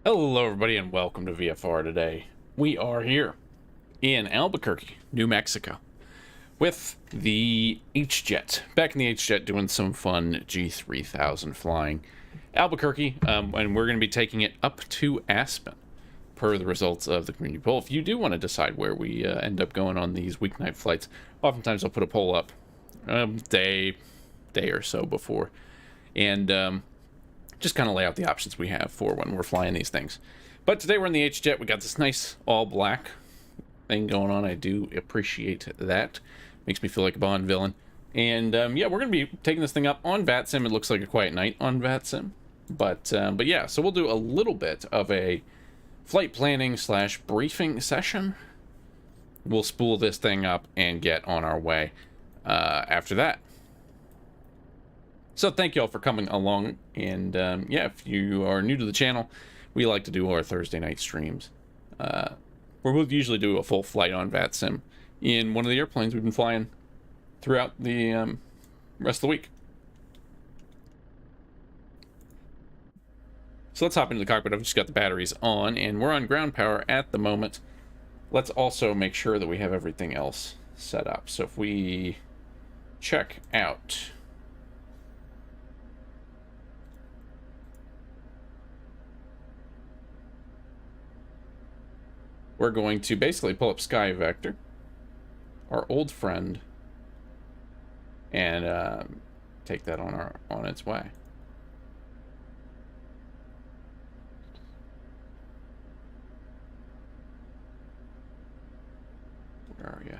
Hello everybody and welcome to VFR today. We are here in Albuquerque, New Mexico with the HJet. Back in the HJet doing some fun G3000 flying. Albuquerque, and we're going to be taking it up to Aspen per the results of the community poll. If you do want to decide where we end up going on these weeknight flights, oftentimes I'll put a poll up day or so before and just kind of lay out the options we have for when we're flying these things. But today we're in the HJet. We got this nice all black thing going on. I do appreciate that. Makes me feel like a Bond villain. And yeah, we're going to be taking this thing up on VATSIM. It looks like a quiet night on VATSIM. But yeah, so we'll do a little bit of a flight planning / briefing session. We'll spool this thing up and get on our way after that. So thank you all for coming along, and yeah, if you are new to the channel, we like to do our Thursday night streams, where we'll usually do a full flight on VATSIM in one of the airplanes we've been flying throughout the rest of the week. So let's hop into the cockpit. I've just got the batteries on, and we're on ground power at the moment. Let's also make sure that we have everything else set up. So if we check out... we're going to basically pull up Sky Vector, our old friend, and take that on its way. Where are you?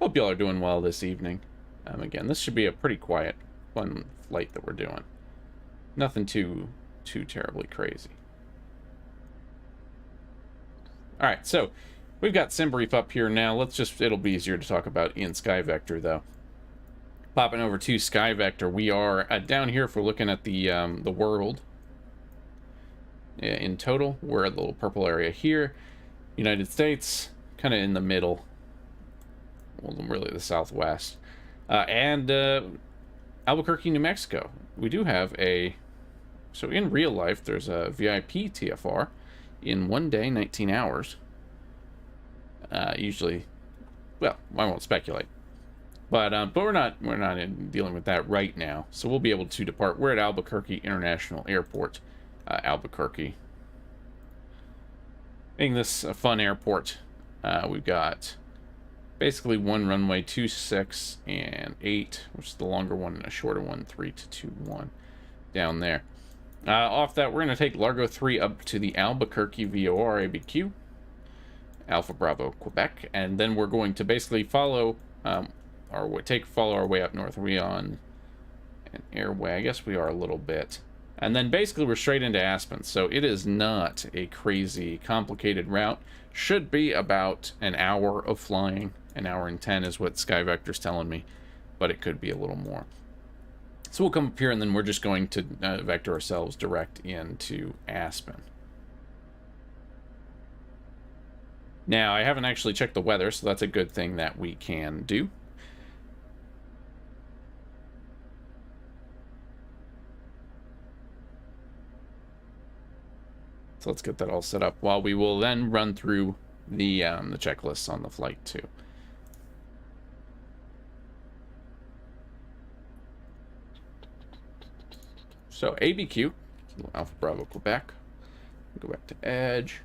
Hope y'all are doing well this evening. Again, this should be a pretty quiet, fun flight that we're doing. Nothing too terribly crazy. All right, so we've got SimBrief up here now. It'll be easier to talk about in Sky Vector though. Popping over to Sky Vector, we are down here if we're looking at the world. In total, we're at the little purple area here. United States, kind of in the middle. Well, really the southwest. And Albuquerque, New Mexico. We do have so in real life, there's a VIP TFR in 1 day, 19 hours. Usually, well, I won't speculate. But we're not dealing with that right now. So we'll be able to depart. We're at Albuquerque International Airport, Albuquerque. Making this a fun airport. We've got basically one runway, 26 and 8, which is the longer one, and a shorter one, 3221 down there. Off that, we're going to take Largo 3 up to the Albuquerque VOR ABQ, Alpha Bravo Quebec, and then we're going to basically follow our way up north. Are we on an airway? I guess we are a little bit. And then basically we're straight into Aspen, so it is not a crazy complicated route. Should be about an hour of flying. An hour and 10 is what Sky Vector's telling me, but it could be a little more. So we'll come up here, and then we're just going to vector ourselves direct into Aspen. Now, I haven't actually checked the weather, so that's a good thing that we can do. So let's get that all set up, while we will then run through the checklists on the flight too. So ABQ, Alpha Bravo Quebec. Go back to Edge.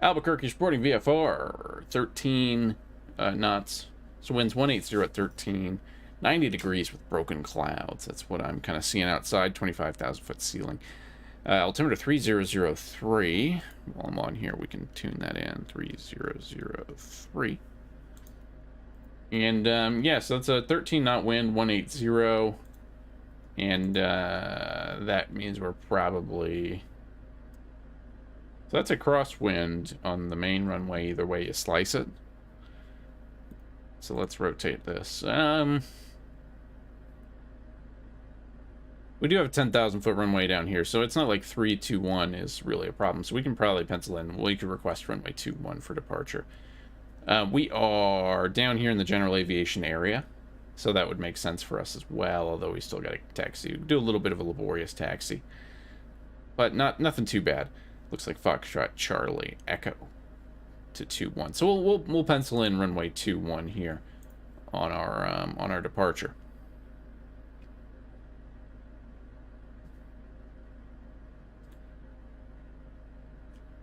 Albuquerque reporting VFR 13 knots. So winds 180 at 13. 90 degrees with broken clouds. That's what I'm kind of seeing outside. 25,000 foot ceiling. Altimeter 3003. While I'm on here, we can tune that in. 3003. And yeah, so that's a 13 knot wind, 180. And that means we're probably... so that's a crosswind on the main runway, either way you slice it. So let's rotate this. We do have a 10,000 foot runway down here, so it's not like 321 is really a problem. So we can probably pencil in, we could request runway 21 for departure. We are down here in the general aviation area. So that would make sense for us as well, although we still got to taxi. Do a little bit of a laborious taxi. But nothing too bad. Looks like Foxtrot Charlie Echo to 2-1. So we'll pencil in runway 2-1 here on our departure.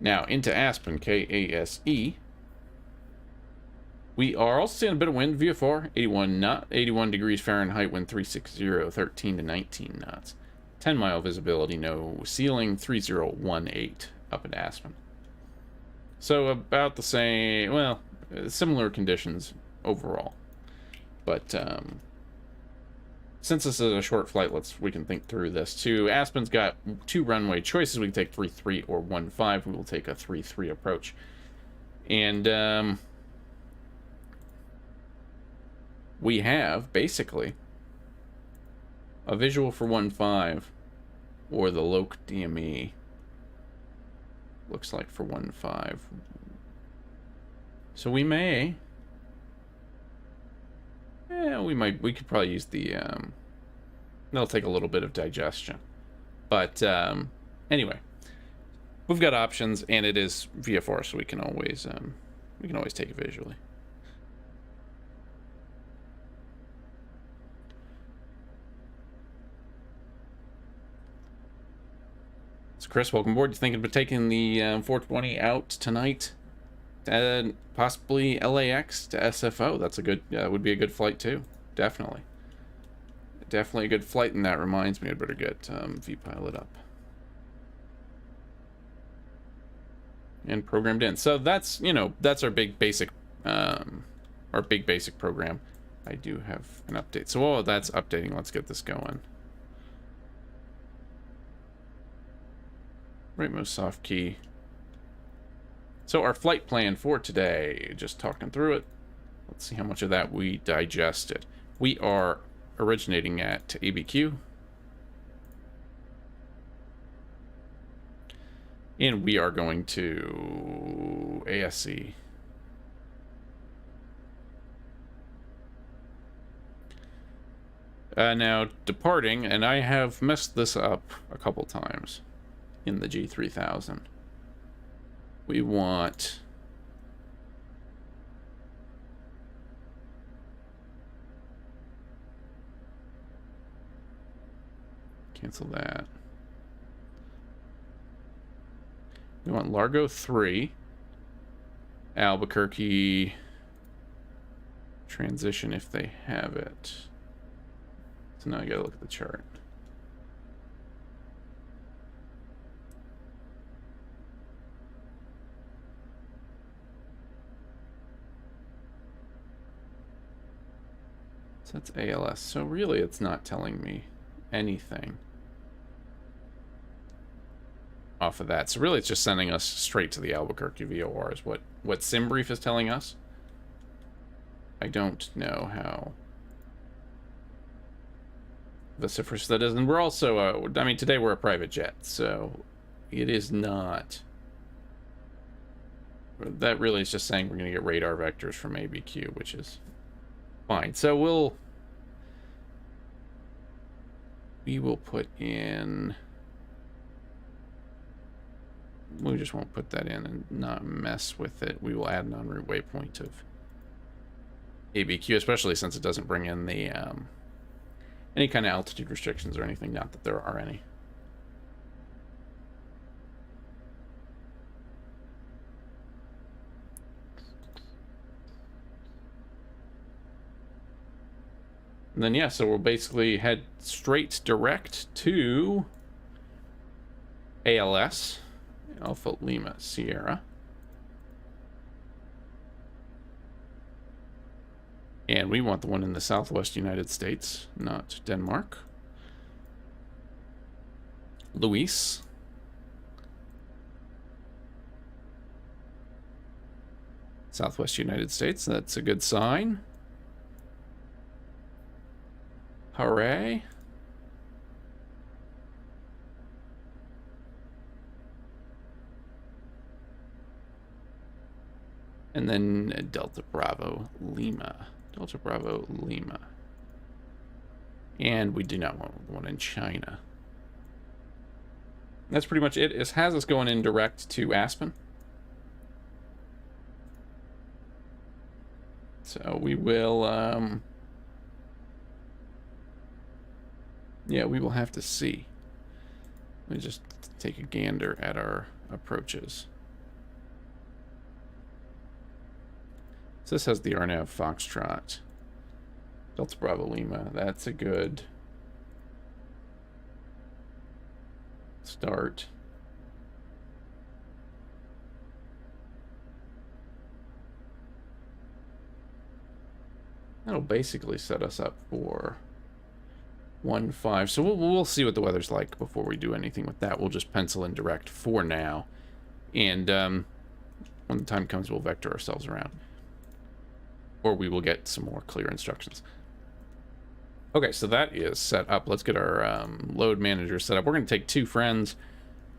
Now into Aspen, KASE. We are also seeing a bit of wind, VFR, 81 degrees Fahrenheit, wind 360, 13 to 19 knots. 10-mile visibility, no ceiling, 3018 up at Aspen. So about the same, well, similar conditions overall. But since this is a short flight, we can think through this too. Aspen's got 2 runway choices. We can take 3-3 or 1-5. We will take a 3-3 approach. And we have basically a visual for 1-5 or the Loc DME looks like for 1-5. So we may, we could probably use the that'll take a little bit of digestion, but anyway, we've got options, and it is VFR, so we can always take it visually. So Chris, welcome aboard. You thinking about taking the 420 out tonight? Possibly LAX to SFO. That's a good, would be a good flight too. Definitely a good flight. And that reminds me, I'd better get V-Pilot up and programmed in. So that's, that's our big basic program. I do have an update. So while that's updating, let's get this going. Rightmost soft key. So our flight plan for today, just talking through it. Let's see how much of that we digested. We are originating at ABQ. And we are going to ASC. Now, departing, and I have messed this up a couple times in the G3000. We want cancel that. We want Largo 3, Albuquerque transition if they have it. So now I gotta look at the chart. So that's ALS. So really it's not telling me anything off of that. So really it's just sending us straight to the Albuquerque VOR is what SimBrief is telling us. I don't know how vociferous that is. And we're also, I mean, today we're a private jet, so it is not... That really is just saying we're going to get radar vectors from ABQ, which is fine. So we will put in... We just won't put that in and not mess with it. We will add an en route waypoint of ABQ, especially since it doesn't bring in the any kind of altitude restrictions or anything. Not that there are any. And then yeah, so we'll basically head straight direct to ALS, Alpha Lima Sierra. And we want the one in the southwest United States, not Denmark. Luis. Southwest United States, that's a good sign. Hooray. And then Delta Bravo Lima. Delta Bravo Lima. And we do not want one in China. That's pretty much it. It has us going in direct to Aspen. So we will, yeah, we will have to see. Let me just take a gander at our approaches. So this has the Arnav Foxtrot. Delta Bravo Lima. That's a good start. That'll basically set us up for 1-5. So we'll see what the weather's like before we do anything with that. We'll just pencil in direct for now. And when the time comes, we'll vector ourselves around. Or we will get some more clear instructions. Okay, so that is set up. Let's get our load manager set up. We're going to take 2 friends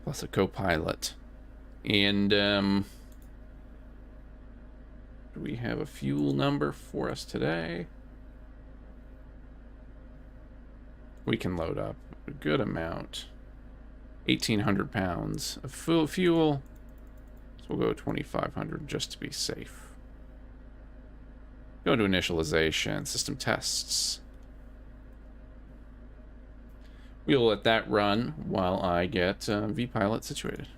plus a co-pilot. And do we have a fuel number for us today? We can load up a good amount. 1,800 pounds of fuel. So we'll go 2,500 just to be safe. Go to initialization, system tests. We'll let that run while I get vPilot situated.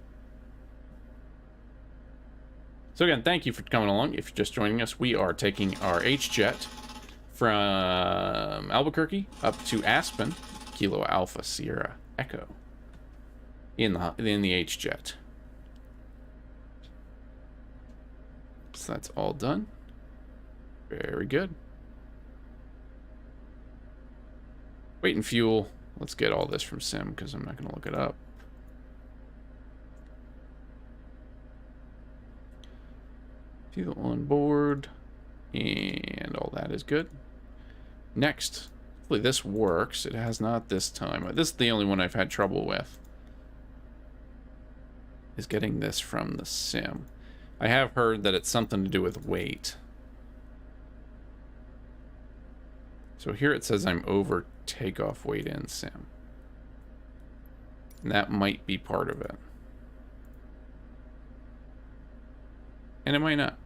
So again, thank you for coming along. If you're just joining us, we are taking our HJet from Albuquerque up to Aspen, Kilo Alpha Sierra Echo, in the HJet. So that's all done. Very good. Weight and fuel. Let's get all this from Sim because I'm not going to look it up. Fuel on board. And all that is good. Next. Hopefully this works. It has not this time. This is the only one I've had trouble with. Is getting this from the Sim. I have heard that it's something to do with weight. So here it says I'm over takeoff weight in Sim. And that might be part of it. And it might not.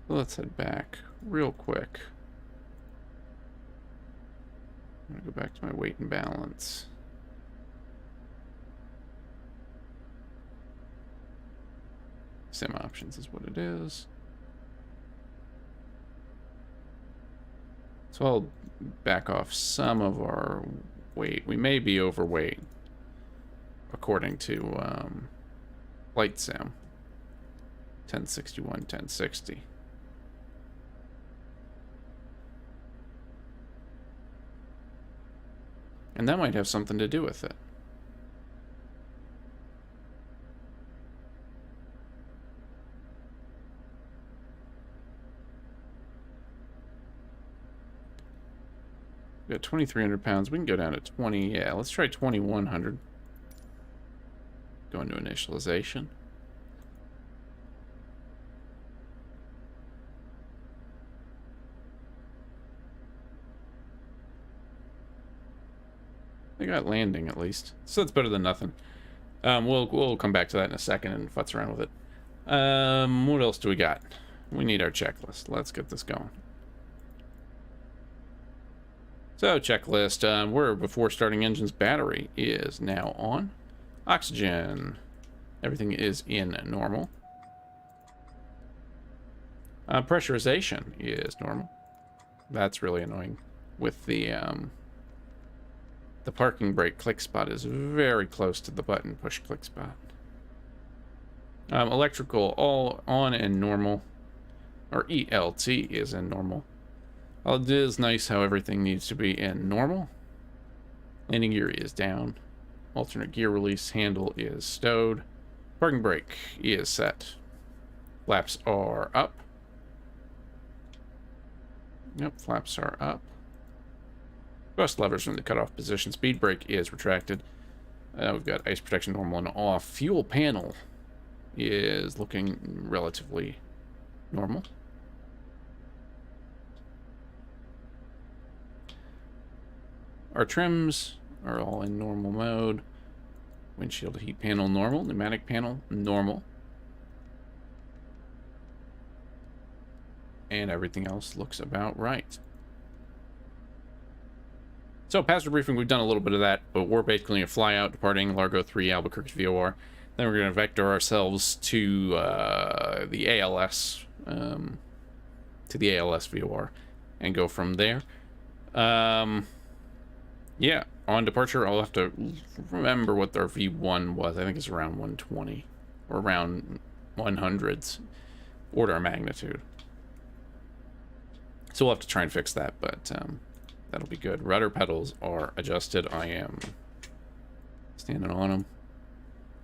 Let's head back real quick. I'm going to go back to my weight and balance. Sim options is what it is. So I'll back off some of our weight. We may be overweight, according to Flight Sim. 1061, 1060. And that might have something to do with it. We got 2,300 pounds. We can go down to 20. Yeah, let's try 2,100. Go into initialization. They got landing at least, so that's better than nothing. We'll come back to that in a second and futz around with it. What else do we got? We need our checklist. Let's get this going. So checklist, we're before starting engines. Battery is now on. Oxygen, everything is in normal. Pressurization is normal. That's really annoying with the parking brake click spot is very close to the button push click spot. Electrical all on and normal, or ELT is in normal. It is nice how everything needs to be in normal. Landing gear is down. Alternate gear release handle is stowed. Parking brake is set. Flaps are up. Yep, flaps are up. Twist levers from the cutoff position. Speed brake is retracted. We've got ice protection normal and off. Fuel panel is looking relatively normal. Our trims are all in normal mode. Windshield heat panel normal. Pneumatic panel normal. And everything else looks about right. So, passenger briefing, we've done a little bit of that, but we're basically going to fly out, departing Largo 3, Albuquerque VOR. Then we're going to vector ourselves to the ALS, VOR, and go from there. Yeah, on departure, I'll have to remember what our V1 was. I think it's around 120, or around 100s, order of magnitude. So we'll have to try and fix that, but that'll be good. Rudder pedals are adjusted. I am standing on them.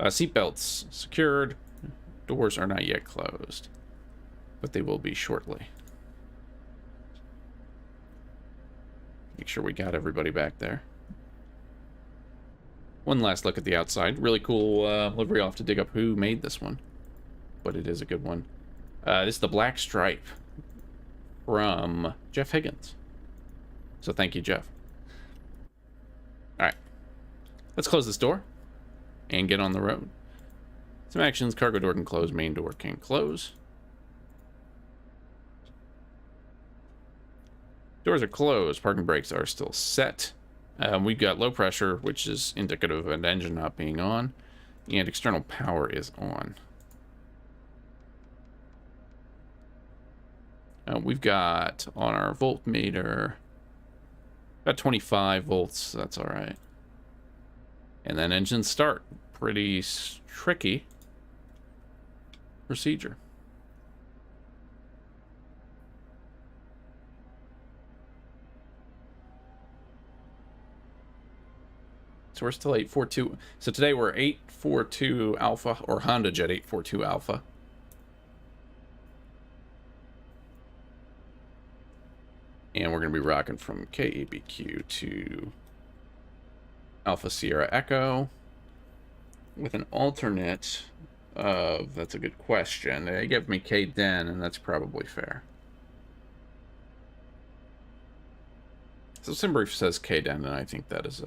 Seatbelts secured. Doors are not yet closed, but they will be shortly. Make sure we got everybody back there. One last look at the outside. Really cool livery. I'll have to dig up who made this one, but it is a good one. This is the black stripe from Jeff Higgins. So thank you, Jeff. All right, let's close this door and get on the road. Some actions. Cargo door can close. Main door can close. Doors are closed. Parking brakes are still set. We've got low pressure, which is indicative of an engine not being on, and external power is on. We've got on our voltmeter about 25 volts. That's all right. And then engine start. Pretty tricky procedure. So we're still 842. So today we're 842 Alpha, or Honda Jet 842 Alpha. And we're going to be rocking from KABQ to Alpha Sierra Echo with an alternate of, that's a good question. They give me KDen, and that's probably fair. So SimBrief says KDen, and I think that is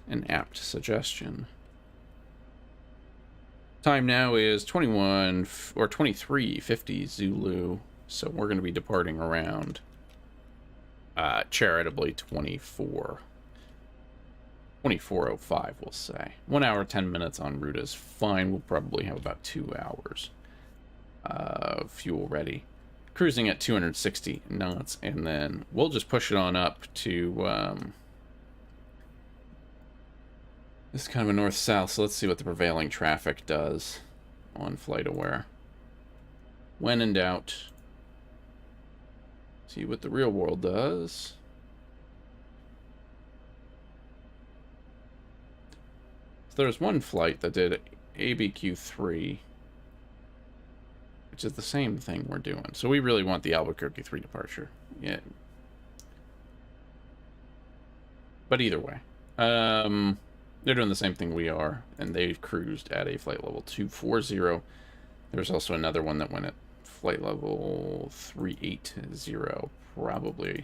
an apt suggestion. Time now is 21 or 23:50 Zulu, so we're going to be departing around charitably 24:05, we'll say. 1 hour 10 minutes en route is fine. We'll probably have about 2 hours fuel ready, cruising at 260 knots, and then we'll just push it on up to this is kind of a north-south, so let's see what the prevailing traffic does on FlightAware. When in doubt, see what the real world does. So there's one flight that did ABQ 3, which is the same thing we're doing. So we really want the Albuquerque 3 departure. Yeah. But either way, they're doing the same thing we are, and they've cruised at a flight level 240. There's also another one that went at flight level 380, probably.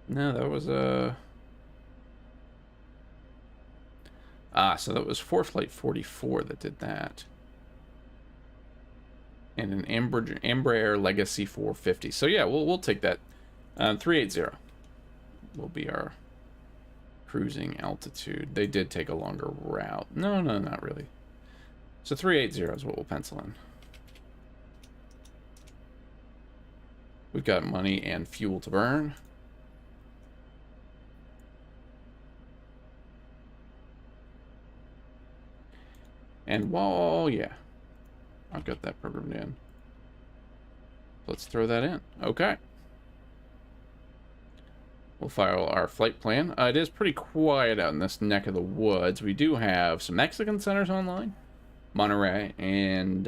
No, that was a... so that was Flight 44 that did that. And an Embraer Legacy 450. So yeah, we'll take that. 380 will be our cruising altitude. They did take a longer route. No, not really. So 380 is what we'll pencil in. We've got money and fuel to burn. And while, yeah, I've got that programmed in. Let's throw that in. Okay. We'll file our flight plan. It is pretty quiet out in this neck of the woods. We do have some Mexican centers online. Monterrey and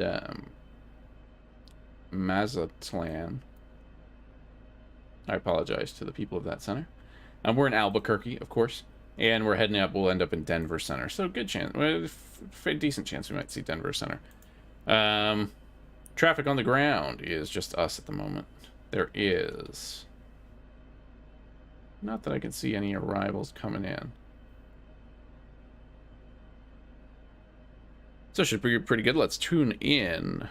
Mazatlan. I apologize to the people of that center. We're in Albuquerque, of course, and we're heading up. We'll end up in Denver Center, so good chance, decent chance we might see Denver Center. Traffic on the ground is just us at the moment. There is not that I can see any arrivals coming in, so it should be pretty good. Let's tune in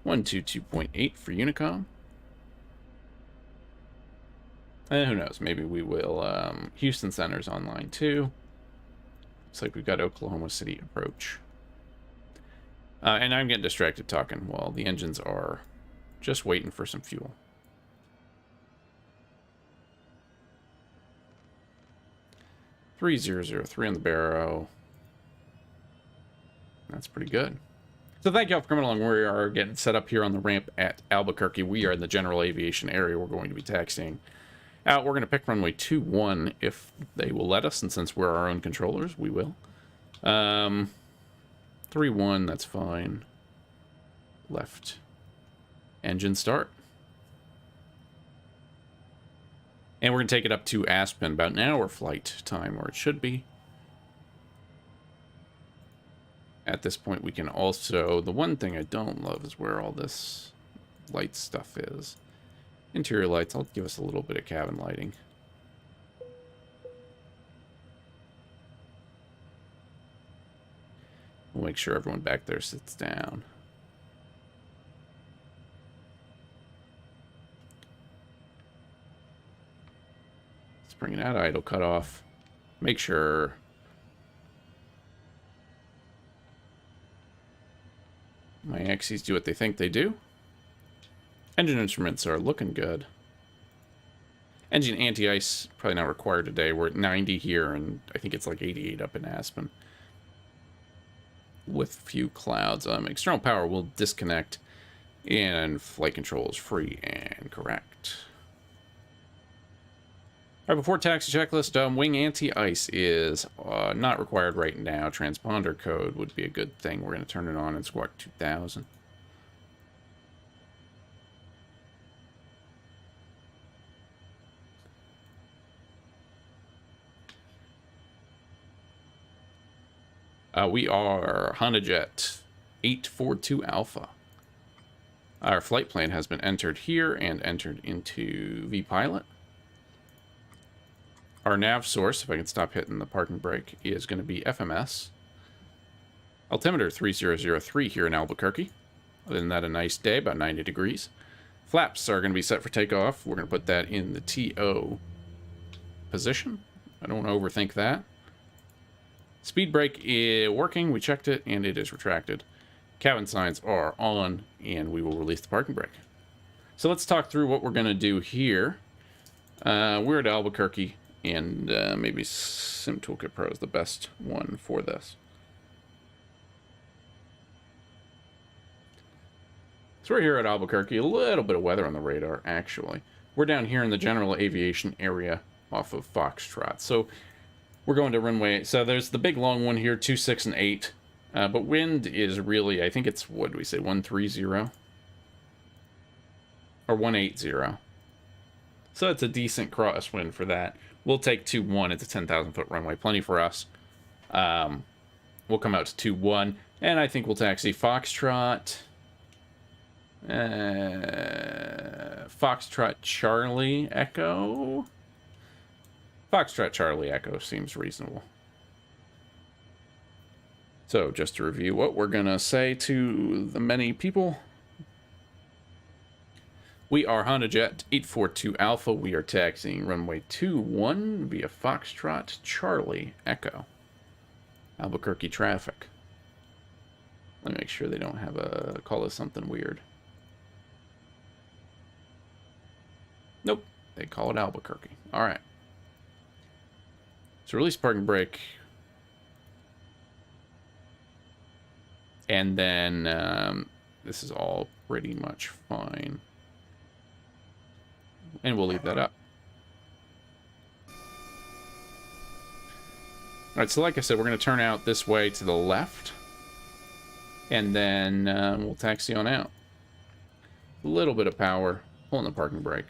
122.8 for Unicom. And who knows, maybe we will. Houston Center's online too. Looks like we've got Oklahoma City approach. And I'm getting distracted talking while the engines are just waiting for some fuel. $3003 on the Barrow. That's pretty good. So thank you all for coming along. We are getting set up here on the ramp at Albuquerque. We are in the general aviation area. We're going to be taxiing out. We're going to pick runway 21 if they will let us, and since we're our own controllers, we will. 3-1, that's fine. Left. Engine start. And we're going to take it up to Aspen, about an hour flight time, or it should be. At this point, we can also... The one thing I don't love is where all this light stuff is. Interior lights, I'll give us a little bit of cabin lighting. We'll make sure everyone back there sits down. Let's bring it out, idle cutoff. Make sure... my axes do what they think they do. Engine instruments are looking good. Engine anti-ice, probably not required today. We're at 90 here, and I think it's like 88 up in Aspen. With few clouds. External power will disconnect, and flight control is free and correct. All right, before taxi checklist, wing anti-ice is not required right now. Transponder code would be a good thing. We're going to turn it on in Squawk 2000. We are HJet 842 Alpha. Our flight plan has been entered here and entered into vPilot. Our nav source, if I can stop hitting the parking brake, is going to be FMS. Altimeter 3003 here in Albuquerque. Other than that, a nice day, about 90 degrees. Flaps are going to be set for takeoff. We're going to put that in the TO position. I don't want to overthink that. Speed brake is working. We checked it, and it is retracted. Cabin signs are on, and we will release the parking brake. So let's talk through what we're going to do here. We're at Albuquerque, and maybe Sim Toolkit Pro is the best one for this. So we're here at Albuquerque. A little bit of weather on the radar, actually. We're down here in the general aviation area off of Foxtrot. So we're going to runway. So there's the big long one here, 26 and 8. But wind is really, I think it's, what do we say, 130? Or 180. So it's a decent crosswind for that. We'll take 2-1. It's a 10,000-foot runway. Plenty for us. We'll come out to 2-1. And I think we'll taxi Foxtrot. Foxtrot Charlie Echo. Foxtrot Charlie Echo seems reasonable. So, just to review what we're going to say to the many people. We are HJet 842 Alpha. We are taxiing runway 21 via Foxtrot Charlie Echo. Albuquerque traffic. Let me make sure they don't have a call us something weird. Nope, they call it Albuquerque. All right. So release parking brake. And then this is all pretty much fine. And we'll leave that up. All right, so like I said, we're going to turn out this way to the left. And then we'll taxi on out. A little bit of power. Pulling the parking brake.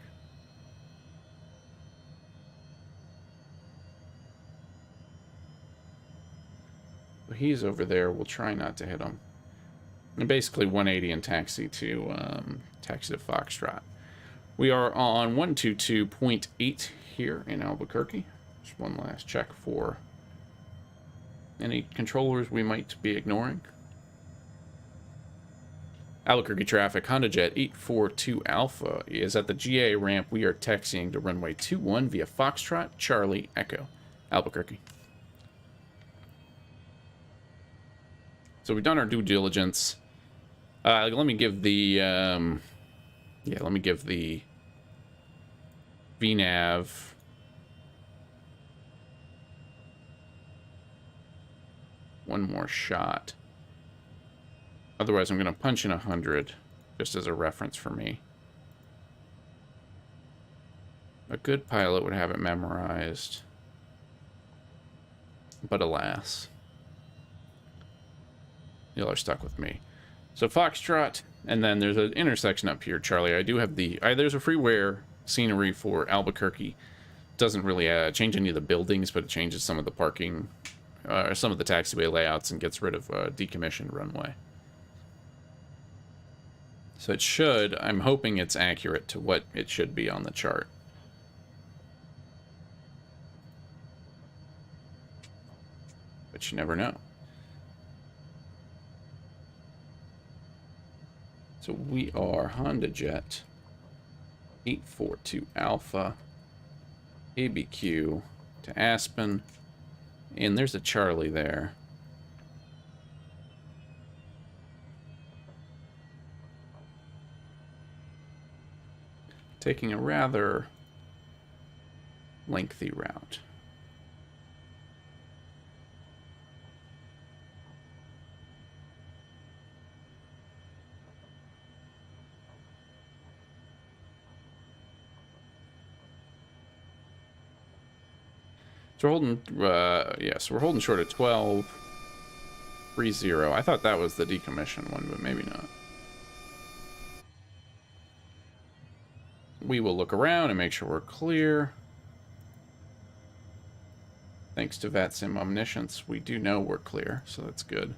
But he's over there. We'll try not to hit him. And basically 180 and taxi to Foxtrot. We are on 122.8 here in Albuquerque. Just one last check for any controllers we might be ignoring. Albuquerque traffic, Honda Jet 842 Alpha is at the GA ramp. We are taxiing to runway 21 via Foxtrot, Charlie, Echo, Albuquerque. So we've done our due diligence. Let me give the, let me give the VNav one more shot. Otherwise, I'm going to punch in 100 just as a reference for me. A good pilot would have it memorized. But alas, y'all are stuck with me. So Foxtrot, and then there's an intersection up here, Charlie. I do have the... there's a freeware scenery for Albuquerque. Doesn't really change any of the buildings, but it changes some of the parking, some of the taxiway layouts, and gets rid of decommissioned runway. So it should... I'm hoping it's accurate to what it should be on the chart. But you never know. So we are Honda Jet 842 Alpha, ABQ to Aspen, and there's a Charlie there. Taking a rather lengthy route. So we're holding, so we're holding short of 12.30. I thought that was the decommission one, but maybe not. We will look around and make sure we're clear. Thanks to VATSIM omniscience, we do know we're clear, so that's good.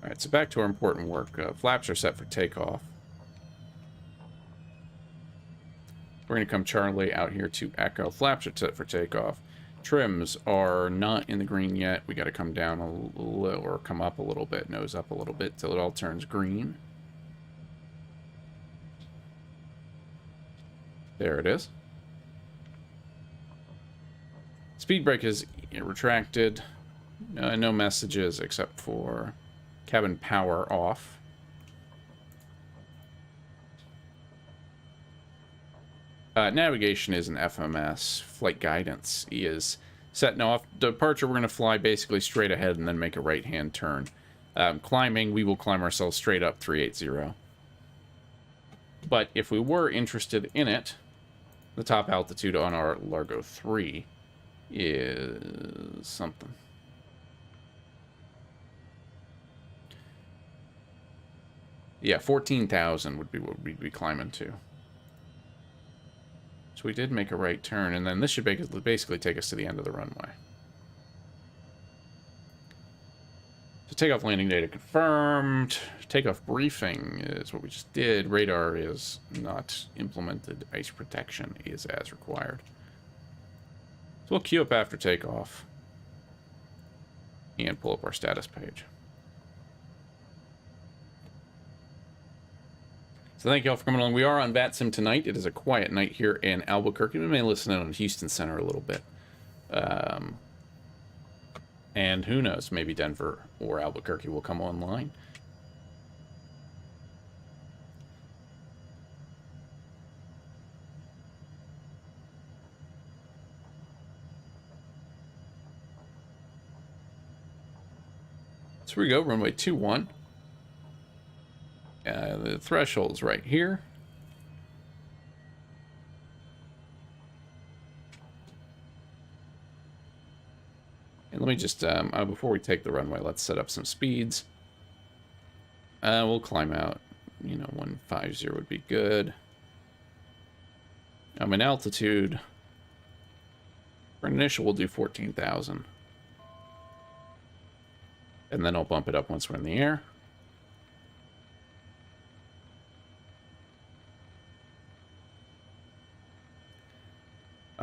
All right, so back to our important work. Flaps are set for takeoff. We're going to come Charlie out here to Echo. Flaps are set for takeoff. Trims are not in the green yet. We got to come down a little, or come up a little bit, nose up a little bit, till it all turns green. There it is. Speed brake is retracted. No messages except for cabin power off. Navigation is an FMS. Flight guidance is set. Now, off departure, we're going to fly basically straight ahead and then make a right-hand turn. Climbing, we will climb ourselves straight up 380. But if we were interested in it, the top altitude on our Largo 3 is something. Yeah, 14,000 would be what we'd be climbing to. So we did make a right turn, and then this should basically take us to the end of the runway. So takeoff landing data confirmed. Takeoff briefing is what we just did. Radar is not implemented. Ice protection is as required. So we'll queue up after takeoff and pull up our status page. So thank you all for coming along. We are on VATSIM tonight. It is a quiet night here in Albuquerque. We may listen in on Houston Center a little bit. And who knows, maybe Denver or Albuquerque will come online. So here we go, runway 21. The threshold's right here. And let me just, before we take the runway, let's set up some speeds. We'll climb out. 150 would be good. In altitude, for initial, we'll do 14,000. And then I'll bump it up once we're in the air.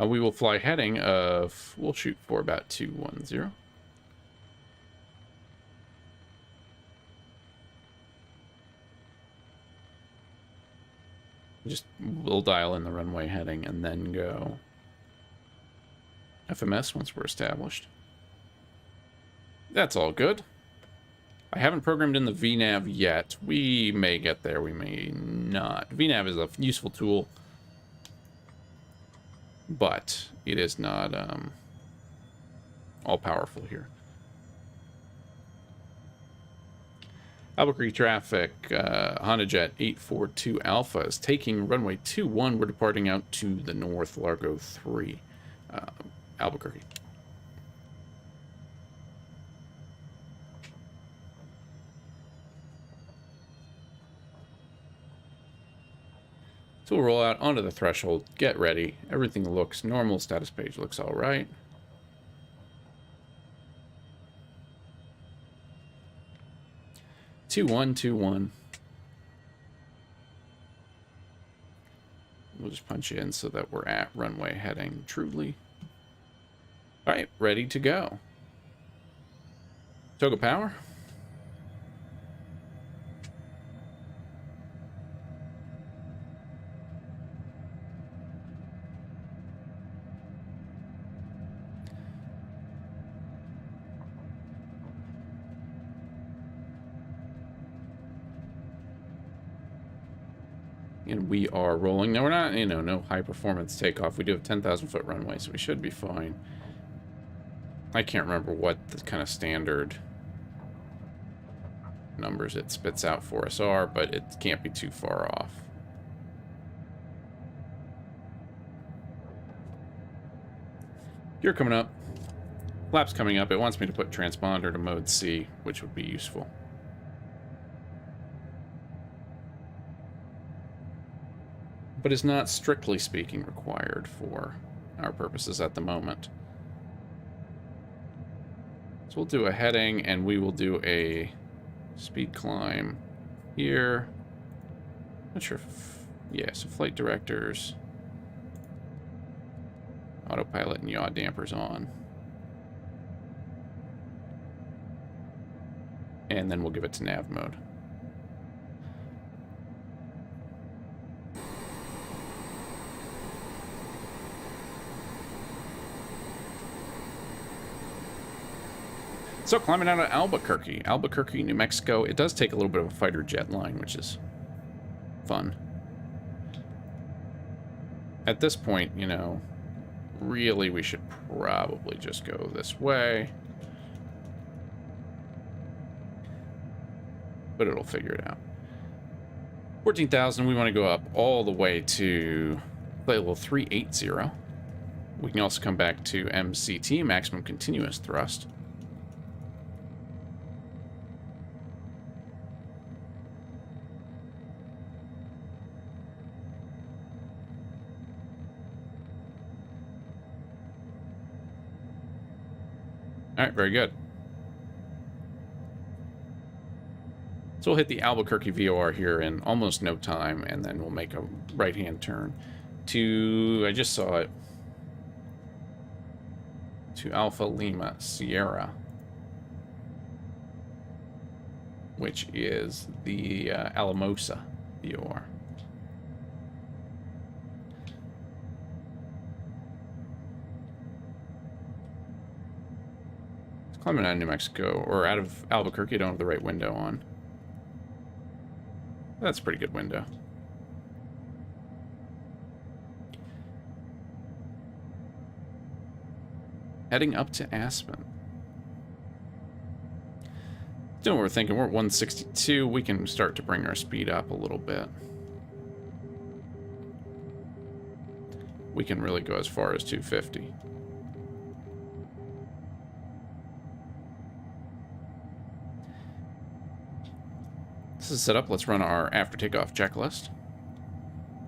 We will fly heading of, we'll shoot for about 210. We'll dial in the runway heading and then go FMS once we're established. That's all good. I haven't programmed in the VNAV yet. We may get there, we may not. VNAV is a useful tool, but it is not all powerful here. Albuquerque traffic, Honda Jet 842 Alpha is taking runway 21. We're departing out to the north, Largo 3, Albuquerque. So we'll roll out onto the threshold, get ready. Everything looks normal, status page looks all right. 2121. We'll just punch in so that we're at runway heading truly. All right, ready to go. Toga power. And we are rolling. Now, we're not, no high-performance takeoff. We do have 10,000-foot runway, so we should be fine. I can't remember what the kind of standard numbers it spits out for us are, but it can't be too far off. Gear coming up. Flaps coming up. It wants me to put transponder to mode C, which would be useful. But is not, strictly speaking, required for our purposes at the moment. So we'll do a heading, and we will do a speed climb here. Not sure if, yeah, so flight directors, autopilot and yaw dampers on. And then we'll give it to nav mode. So climbing out of Albuquerque, New Mexico. It does take a little bit of a fighter jet line, which is fun. At this point, really we should probably just go this way. But it'll figure it out. 14,000, we want to go up all the way to flight level 380. We can also come back to MCT, maximum continuous thrust. All right, very good. So we'll hit the Albuquerque VOR here in almost no time, and then we'll make a right-hand turn to, I just saw it, to Alpha Lima Sierra, which is the Alamosa VOR. Climbing out of New Mexico, or out of Albuquerque. I don't have the right window on. That's a pretty good window. Heading up to Aspen. Doing what we're thinking. We're at 162. We can start to bring our speed up a little bit. We can really go as far as 250. This is set up. Let's run our after takeoff checklist.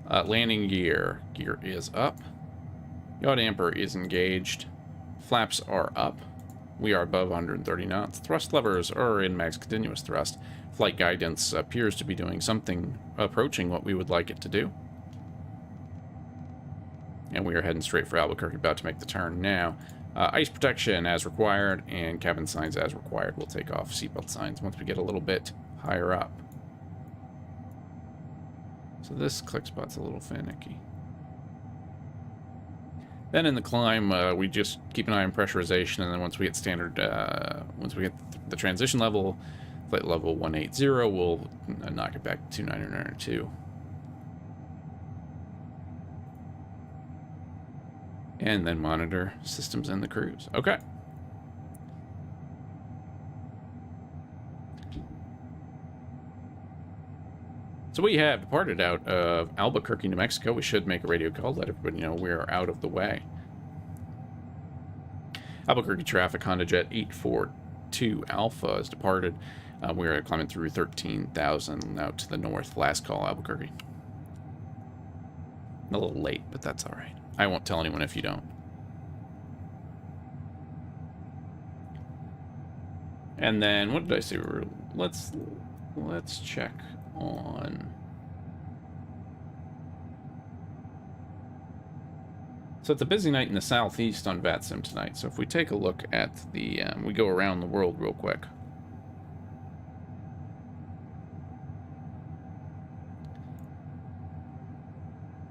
Landing gear. Gear is up. Yaw damper is engaged. Flaps are up. We are above 130 knots. Thrust levers are in max continuous thrust. Flight guidance appears to be doing something approaching what we would like it to do. And we are heading straight for Albuquerque, about to make the turn now. Ice protection as required, and cabin signs as required. We'll take off seatbelt signs once we get a little bit higher up. So this click spot's a little finicky. Then in the climb, we just keep an eye on pressurization, and then once we hit standard, once we hit the transition level, flight level 180, we'll knock it back to 2992. And then monitor systems and the cruise. Okay. So we have departed out of Albuquerque, New Mexico. We should make a radio call, let everybody know we're out of the way. Albuquerque traffic, Honda Jet 842 Alpha has departed. We're climbing through 13,000 out to the north. Last call, Albuquerque. A little late, but that's all right. I won't tell anyone if you don't. And then, what did I say? Let's check on. So it's a busy night in the southeast on VATSIM tonight. So if we take a look at the, we go around the world real quick.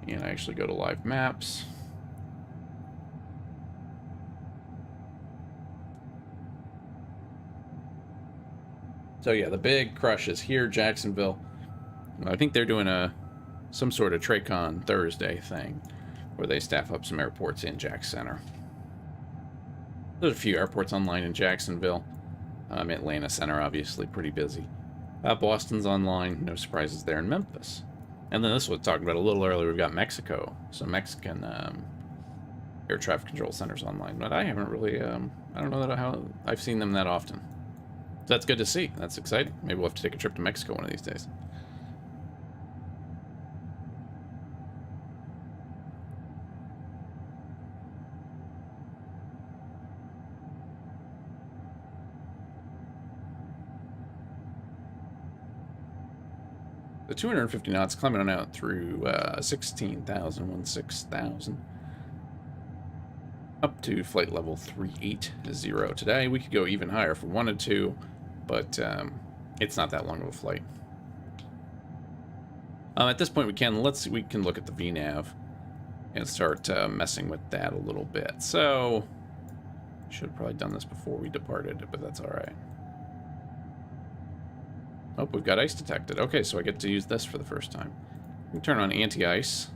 And I actually go to live maps. So yeah, the big crush is here, Jacksonville. I think they're doing some sort of TRACON Thursday thing where they staff up some airports in Jack Center. There's a few airports online in Jacksonville. Atlanta Center, obviously, pretty busy. Boston's online, no surprises there in Memphis. And then this was talked about a little earlier, we've got Mexico. So Mexican air traffic control centers online. But I haven't really, I don't know how I've seen them that often. So that's good to see. That's exciting. Maybe we'll have to take a trip to Mexico one of these days. The 250 knots climbing on out through 16,000, 16,000. Up to flight level 380 today. We could go even higher if we wanted to, but it's not that long of a flight. At this point, we can look at the VNAV and start messing with that a little bit. So, should have probably done this before we departed, but that's all right. Oh, we've got ice detected. Okay, so I get to use this for the first time. We can turn on anti-ice.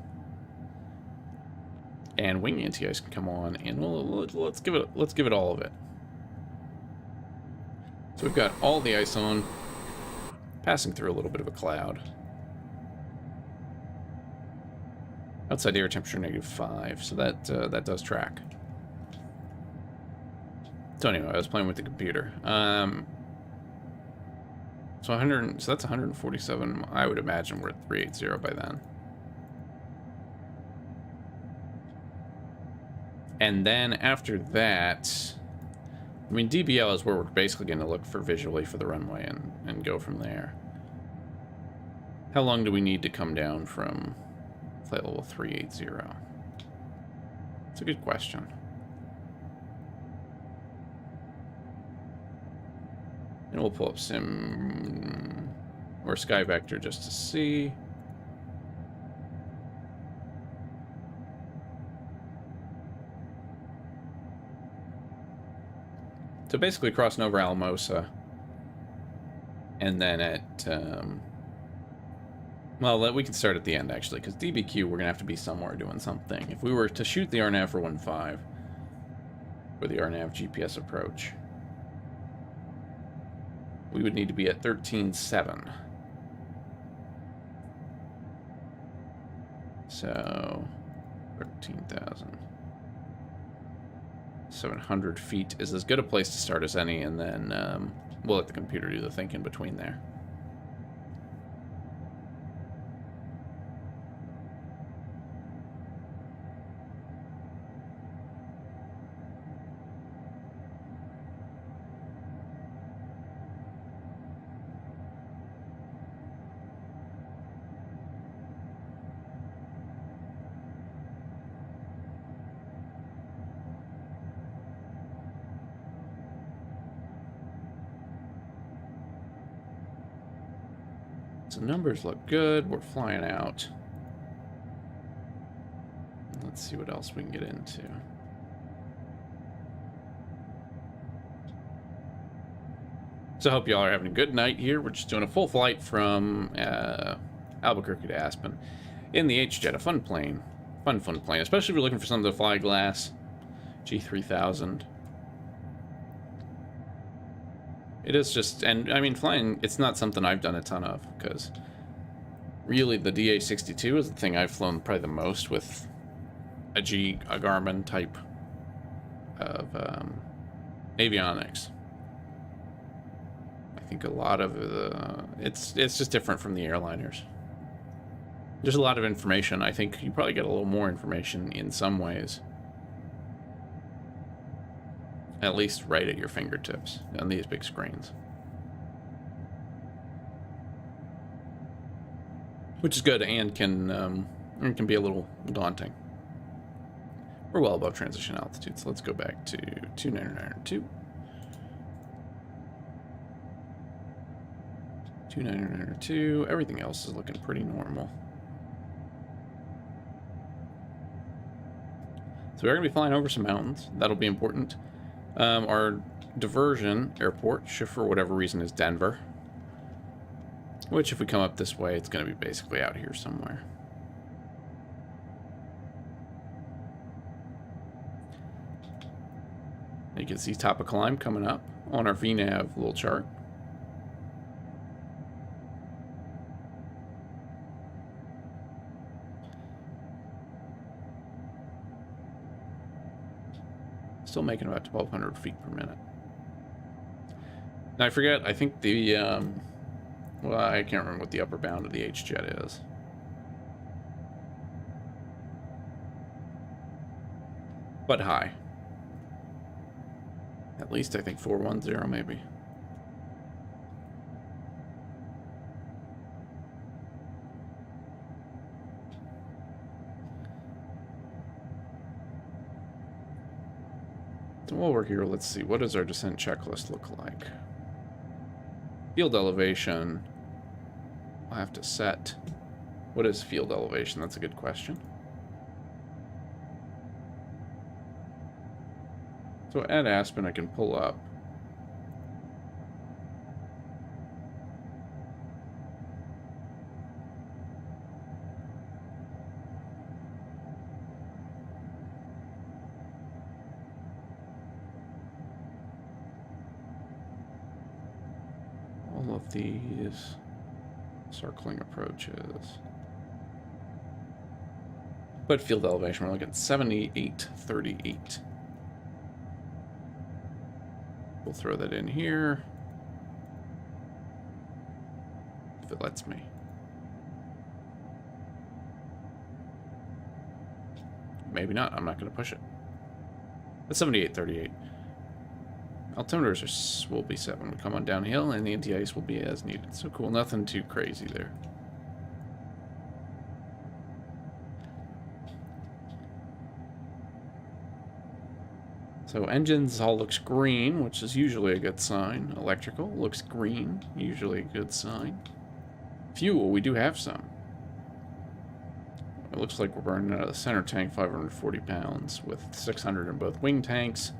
And wing anti-ice can come on, and let's give it all of it. So we've got all the ice on, passing through a little bit of a cloud. Outside air temperature -5, so that does track. So anyway, I was playing with the computer. So that's 147. I would imagine we're at 380 by then. And then after that, I mean, DBL is where we're basically going to look for visually for the runway and go from there. How long do we need to come down from flight level 380? It's a good question. And we'll pull up Sim or Sky Vector just to see. So basically crossing over Alamosa, and then at, well, we can start at the end, actually, because DBQ, we're going to have to be somewhere doing something. If we were to shoot the RNAV for 1.5, or the RNAV GPS approach, we would need to be at 13.7. So 13,700 feet is as good a place to start as any, and then we'll let the computer do the thinking between there. So numbers look good. We're flying out. Let's see what else we can get into. So I hope y'all are having a good night here. We're just doing a full flight from Albuquerque to Aspen in the HJet, a fun plane. Fun plane, especially if you're looking for something to fly glass. G3000. It is just, and I mean, flying, it's not something I've done a ton of, because really the DA62 is the thing I've flown probably the most with a Garmin type of avionics. I think a lot of it's just different from the airliners. There's a lot of information. I think you probably get a little more information in some ways. At least right at your fingertips on these big screens. Which is good and can be a little daunting. We're well above transition altitude, so let's go back to 2992. 2992. Everything else is looking pretty normal. So we're going to be flying over some mountains. That'll be important. Our diversion airport, for whatever reason, is Denver. Which, if we come up this way, it's going to be basically out here somewhere. You can see top of climb coming up on our VNAV little chart. Still making about 1,200 feet per minute. Now I forget, I think the, well, I can't remember what the upper bound of the HJet is. But high. At least I think 410 maybe. So while we're here, let's see, what does our descent checklist look like? Field elevation. I'll have to set. What is field elevation? That's a good question. So at Aspen, I can pull up. All of these circling approaches. But field elevation, we're looking at 7838. We'll throw that in here. If it lets me. Maybe not. I'm not going to push it. That's 7838. Altimeters will be set when we come on downhill, and the anti-ice will be as needed. So cool. Nothing too crazy there. So engines all looks green, which is usually a good sign. Electrical looks green, usually a good sign. Fuel, we do have some. It looks like we're burning out of the center tank 540 pounds with 600 in both wing tanks.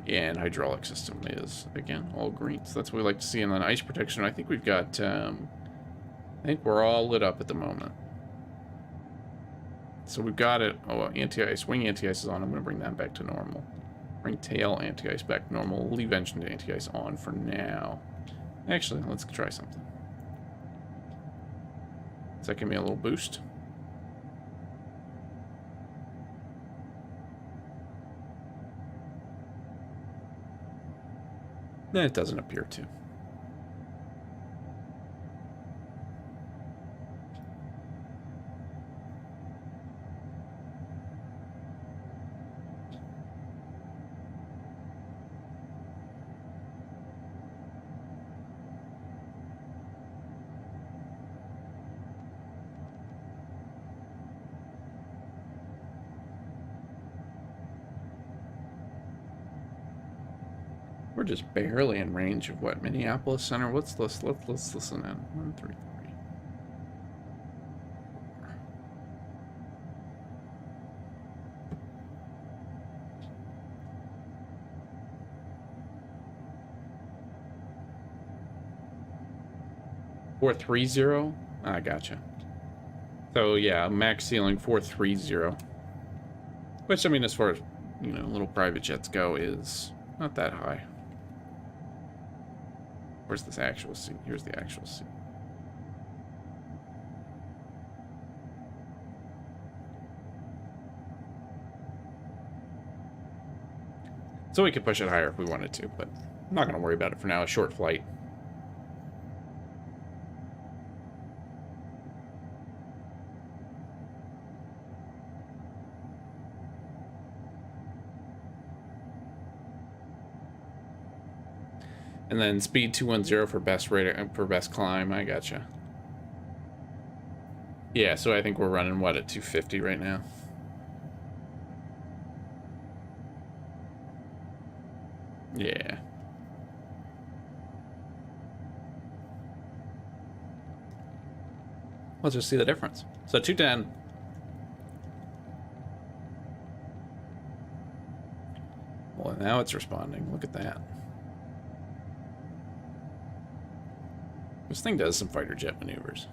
And hydraulic system is, again, all green. So that's what we like to see. And then ice protection, I think we've got, I think we're all lit up at the moment. So we've got it. Oh, anti-ice, wing anti-ice is on. I'm going to bring that back to normal. Bring tail anti-ice back normal. Leave engine to anti-ice on for now. Actually, let's try something. Does that give me a little boost? No, it doesn't appear to. We're just barely in range of what, Minneapolis Center? Let's listen in. 1, 3, 3. Four three zero. I gotcha. So yeah, max ceiling 430. Which I mean, as far as little private jets go, is not that high. Where's this actual seat? Here's the actual seat. So we could push it higher if we wanted to, but I'm not going to worry about it for now. A short flight. And then speed 210 for best rate for best climb. I gotcha. Yeah, so I think we're running what at 250 right now. Yeah. Let's just see the difference. So 210. Well, now it's responding. Look at that. This thing does some fighter jet maneuvers.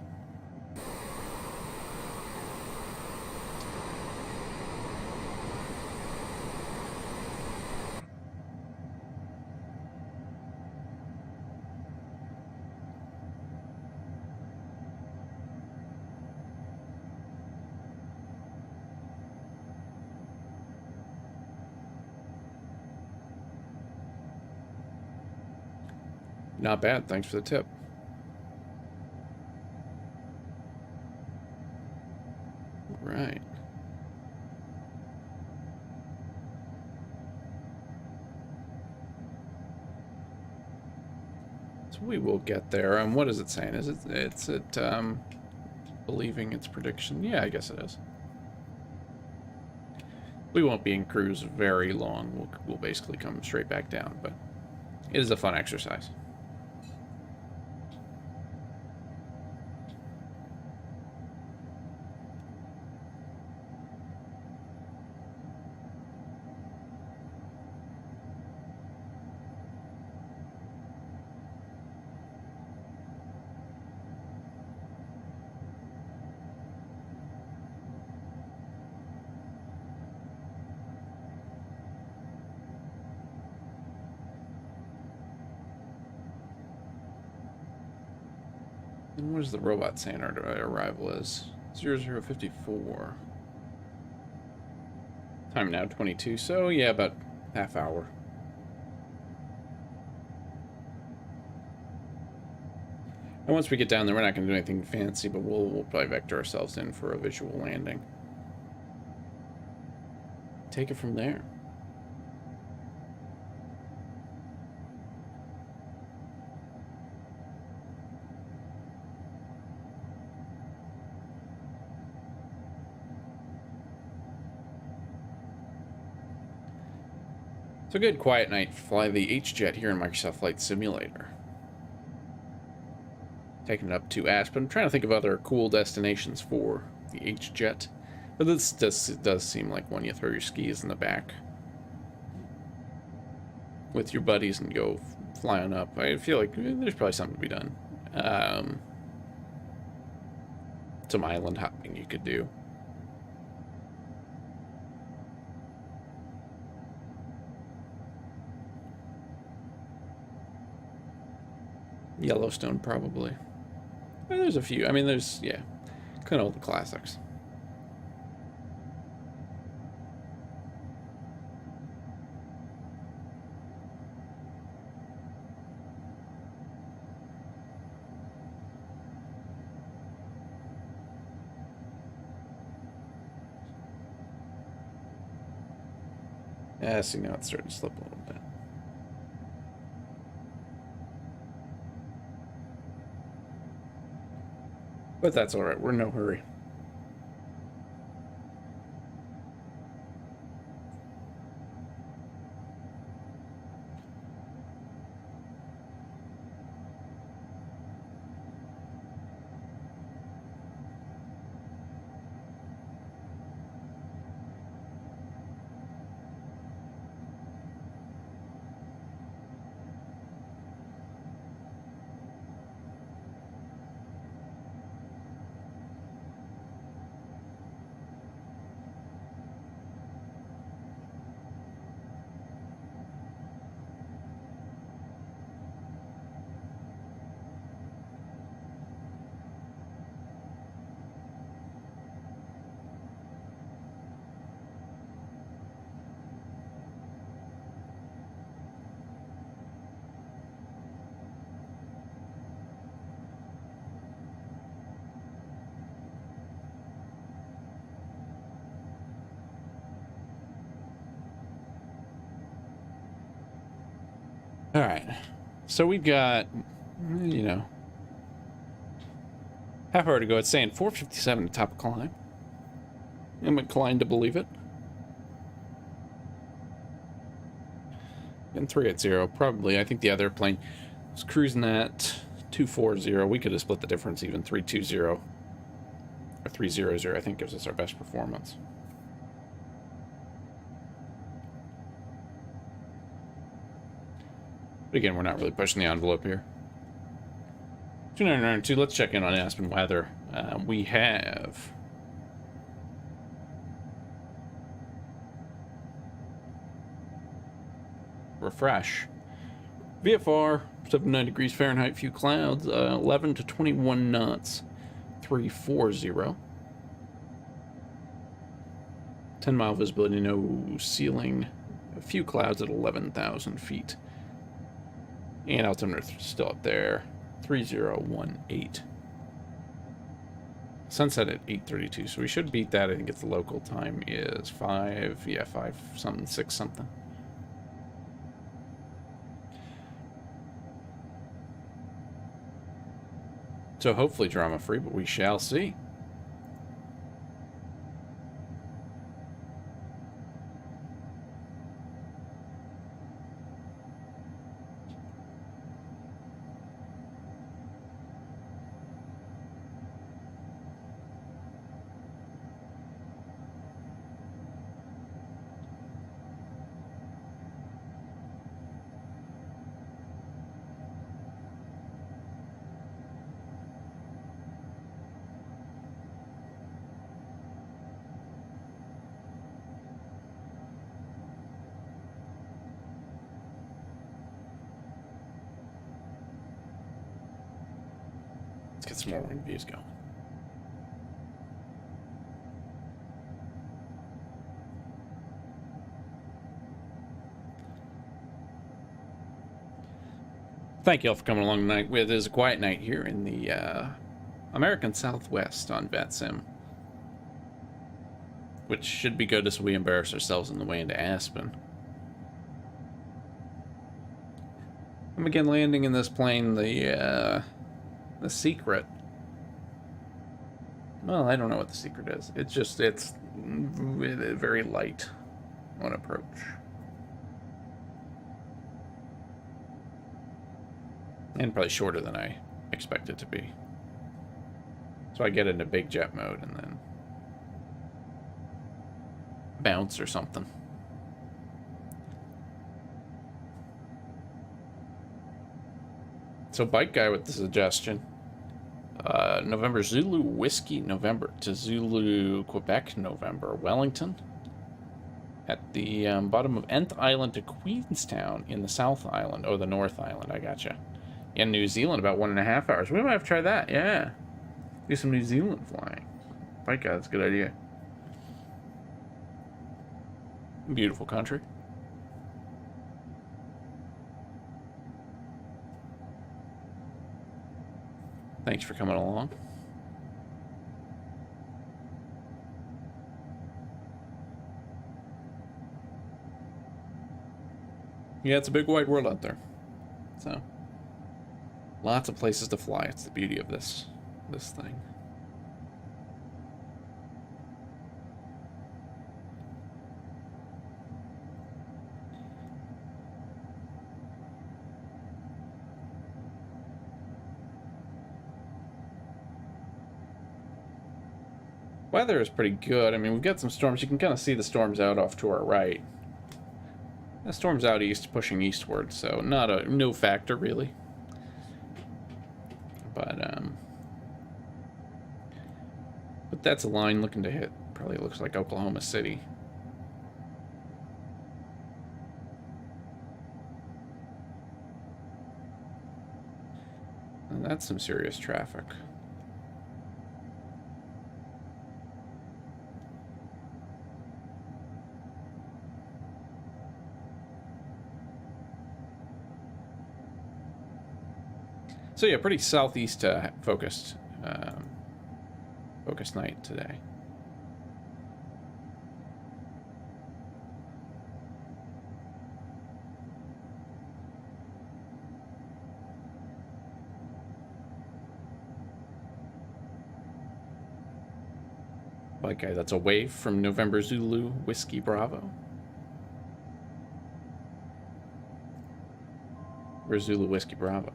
Not bad. Thanks for the tip. Right. So we will get there. And what is it saying? Is it believing its prediction? Yeah, I guess it is. We won't be in cruise very long. We'll basically come straight back down, but it is a fun exercise. And what is the robot saying our arrival is? 0054. Time now 22, so yeah, about half hour. And once we get down there, we're not going to do anything fancy, but we'll probably vector ourselves in for a visual landing. Take it from there. So good quiet night. Fly the HJet here in Microsoft Flight Simulator. Taking it up to Aspen. I'm trying to think of other cool destinations for the HJet. But this does seem like one you throw your skis in the back with your buddies and go flying up. I feel like there's probably something to be done. Some island hopping you could do. Yellowstone, probably. There's a few. I mean, there's, yeah, kind of all the classics. Yeah, see, now it's starting to slip a little bit. But that's all right. We're in no hurry. All right, so we've got, you know, half hour to go. It's saying 457 to top of climb. I'm inclined to believe it. And 380, probably. I think the other plane was cruising at 240. We could have split the difference even. 320 or 300, I think, gives us our best performance. But again, we're not really pushing the envelope here. 2992, let's check in on Aspen weather. We have refresh. VFR, 79 degrees Fahrenheit, few clouds, 11 to 21 knots, 340. 10-mile visibility, no ceiling, a few clouds at 11,000 feet. And altimeter still up there, 3018. Sunset at 8:32, so we should beat that. I think it's the local time is 5 something, 6 something. So hopefully drama free, but we shall see. Let's get some more wind views going. Thank you all for coming along tonight. It is a quiet night here in the American Southwest on VATSIM, which should be good as we embarrass ourselves on the way into Aspen. I'm again landing in this plane, the secret. Well, I don't know what the secret is. It's very light on approach. And probably shorter than I expect it to be. So I get into big jet mode and then bounce or something. So bike guy with the suggestion. November Zulu Whiskey November to Zulu Quebec November Wellington. At the bottom of Nth Island to Queenstown in the South Island. Oh, the North Island, I gotcha. And New Zealand about 1.5 hours. We might have to try that, yeah. Do some New Zealand flying. My God, that's a good idea. Beautiful country. Thanks for coming along. Yeah, it's a big wide world out there. So, lots of places to fly. It's the beauty of this thing. Weather is pretty good. I mean, we've got some storms. You can kind of see the storms out off to our right. The storm's out east, pushing eastward, so no factor really. But that's a line looking to hit. Probably looks like Oklahoma City. And that's some serious traffic. So yeah, pretty southeast focused night today. Okay, that's away from November Zulu Whiskey Bravo. Where's Zulu Whiskey Bravo?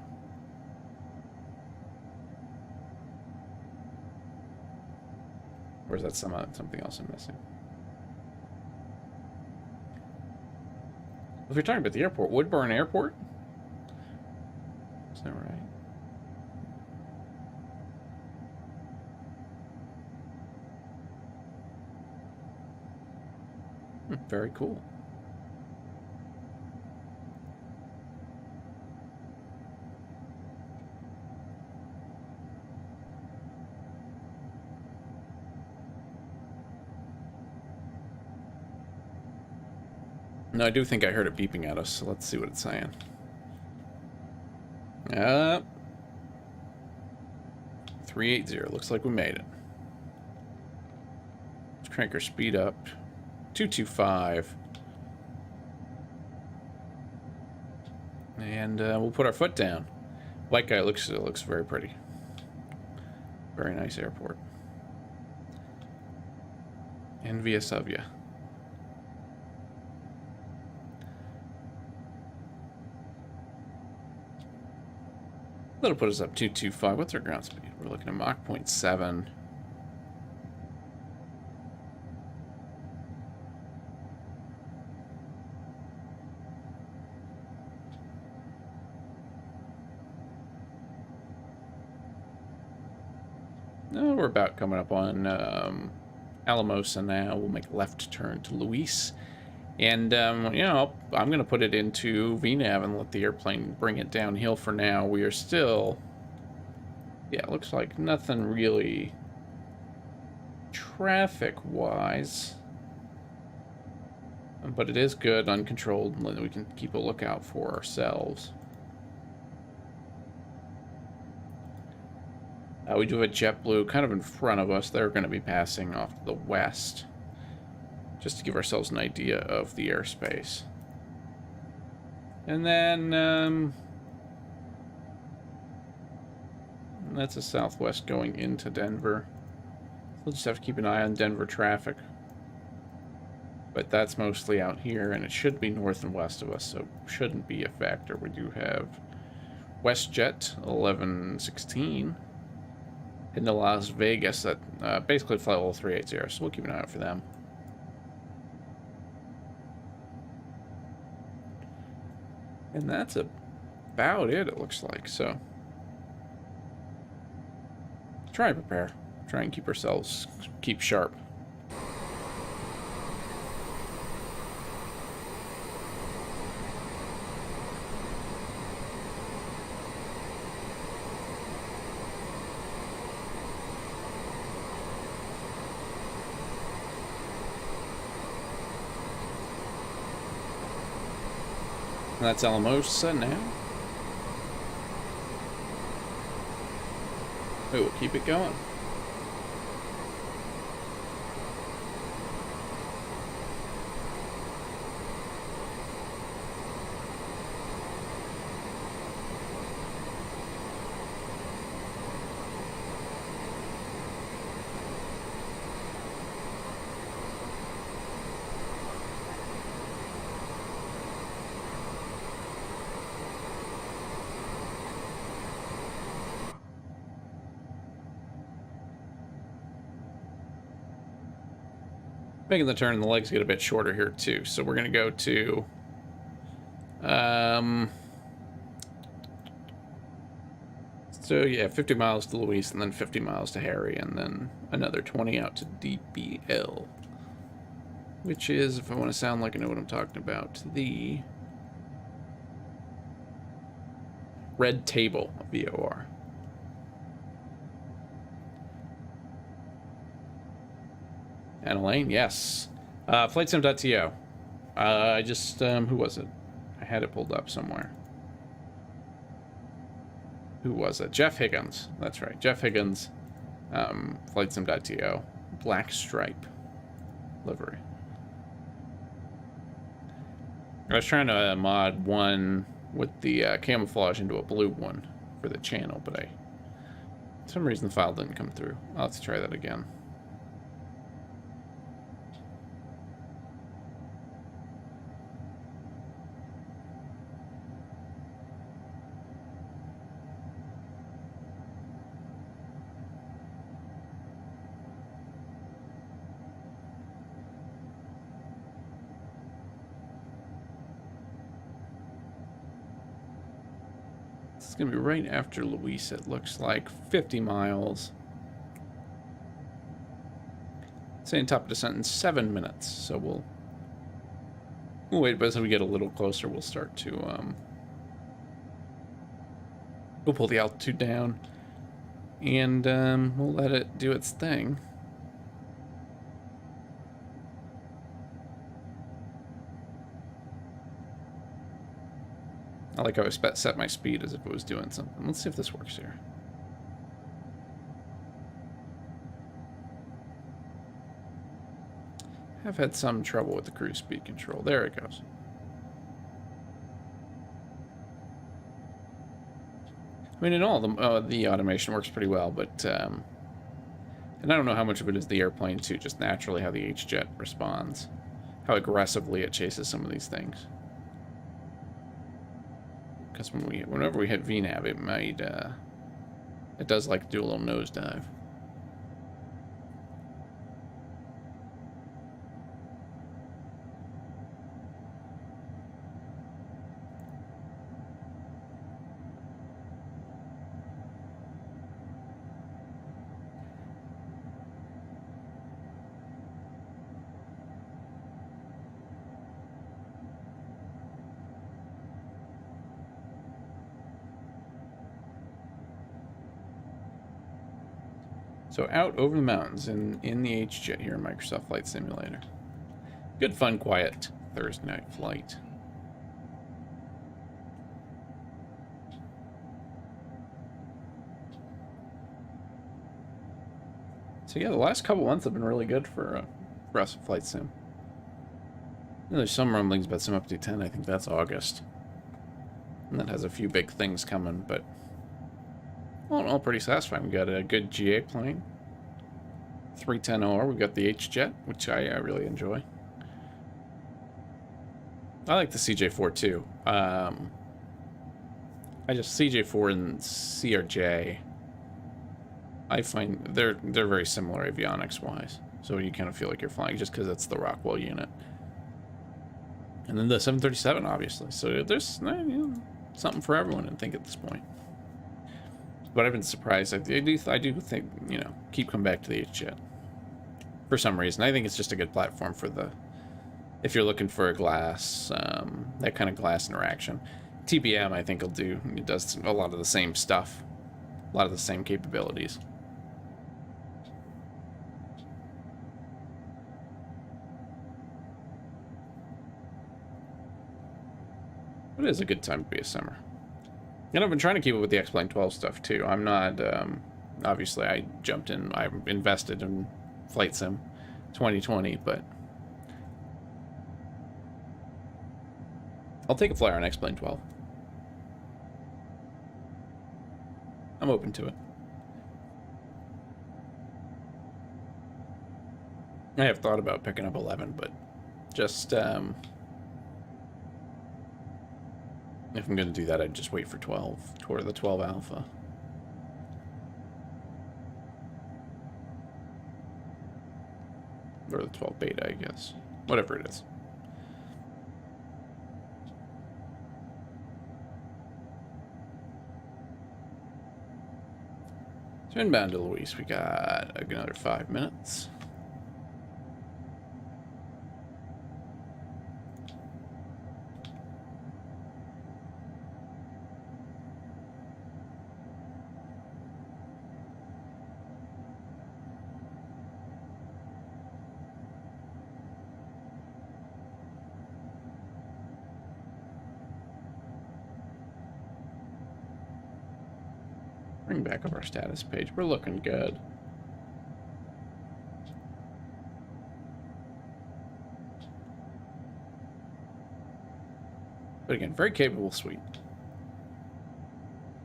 Or is that something else I'm missing? If you're talking about the airport, Woodburn Airport? Is that right? Very cool. No, I do think I heard it beeping at us, so let's see what it's saying. 380. Looks like we made it. Let's crank our speed up. 225. And we'll put our foot down. White guy looks very pretty. Very nice airport. Envious of you. That'll put us up 225. What's our ground speed? We're looking at Mach 0.7. No, we're about coming up on Alamosa now. We'll make a left turn to Luis. And, you know, I'm going to put it into VNAV and let the airplane bring it downhill for now. We are still... Yeah, it looks like nothing really traffic-wise. But it is good, uncontrolled, and we can keep a lookout for ourselves. We do have a JetBlue kind of in front of us. They're going to be passing off to the west. Just to give ourselves an idea of the airspace. And then, that's a southwest going into Denver. We'll just have to keep an eye on Denver traffic. But that's mostly out here, and it should be north and west of us, so shouldn't be a factor. We do have WestJet 1116 into Las Vegas that basically flight level 380, so we'll keep an eye out for them. And that's about it looks like, so try and prepare. Try and keep ourselves, keep sharp. That's Alamosa now. We'll keep it going. Making the turn, the legs get a bit shorter here too. So we're gonna go to so yeah, 50 miles to Luis, and then 50 miles to Harry, and then another 20 out to DBL. Which is, if I want to sound like I know what I'm talking about, the red table of VOR. And Elaine, yes. FlightSim.to. I just, who was it? I had it pulled up somewhere. Who was it? Jeff Higgins. That's right. Jeff Higgins, FlightSim.to. Black stripe livery. I was trying to mod one with the camouflage into a blue one for the channel, but for some reason the file didn't come through. I'll have to try that again. It's gonna be right after Luis, it looks like. 50 miles. Saying top of descent in 7 minutes, so we'll wait, but as we get a little closer, we'll start to, we'll pull the altitude down, and, we'll let it do its thing. I like how I set my speed as if it was doing something. Let's see if this works here. I've had some trouble with the cruise speed control. There it goes. I mean, in all, the automation works pretty well, but, and I don't know how much of it is the airplane, too, just naturally how the HJet responds. How aggressively it chases some of these things. Because whenever we hit VNAV, it might, it does like do a little nosedive. So out over the mountains in the HJet here in Microsoft Flight Simulator. Good, fun, quiet Thursday night flight. So yeah, the last couple months have been really good for us at Flight Sim. There's some rumblings about Sim Update 10. I think that's August. And that has a few big things coming, but all in all, pretty satisfying. We got a good GA plane, 310OR. We've got the HJet, which I really enjoy. I like the CJ4 too. I just CJ4 and CRJ. I find they're very similar avionics wise, so you kind of feel like you're flying just because it's the Rockwell unit. And then the 737, obviously. So there's something for everyone, I think, at this point. But I've been surprised. I do think, you know, keep coming back to the HJet for some reason. I think it's just a good platform for if you're looking for a glass, that kind of glass interaction. TBM, I think, it does a lot of the same stuff, a lot of the same capabilities. It is a good time to be a simmer. And I've been trying to keep it with the X-Plane 12 stuff, too. I'm not, obviously, I invested in Flight Sim 2020, but I'll take a flyer on X-Plane 12. I'm open to it. I have thought about picking up 11, but just, if I'm going to do that, I'd just wait for 12, toward the 12 Alpha. Or the 12 Beta, I guess. Whatever it is. So inbound to Luis, we got another 5 minutes. Bring back up our status page. We're looking good. But again, very capable suite.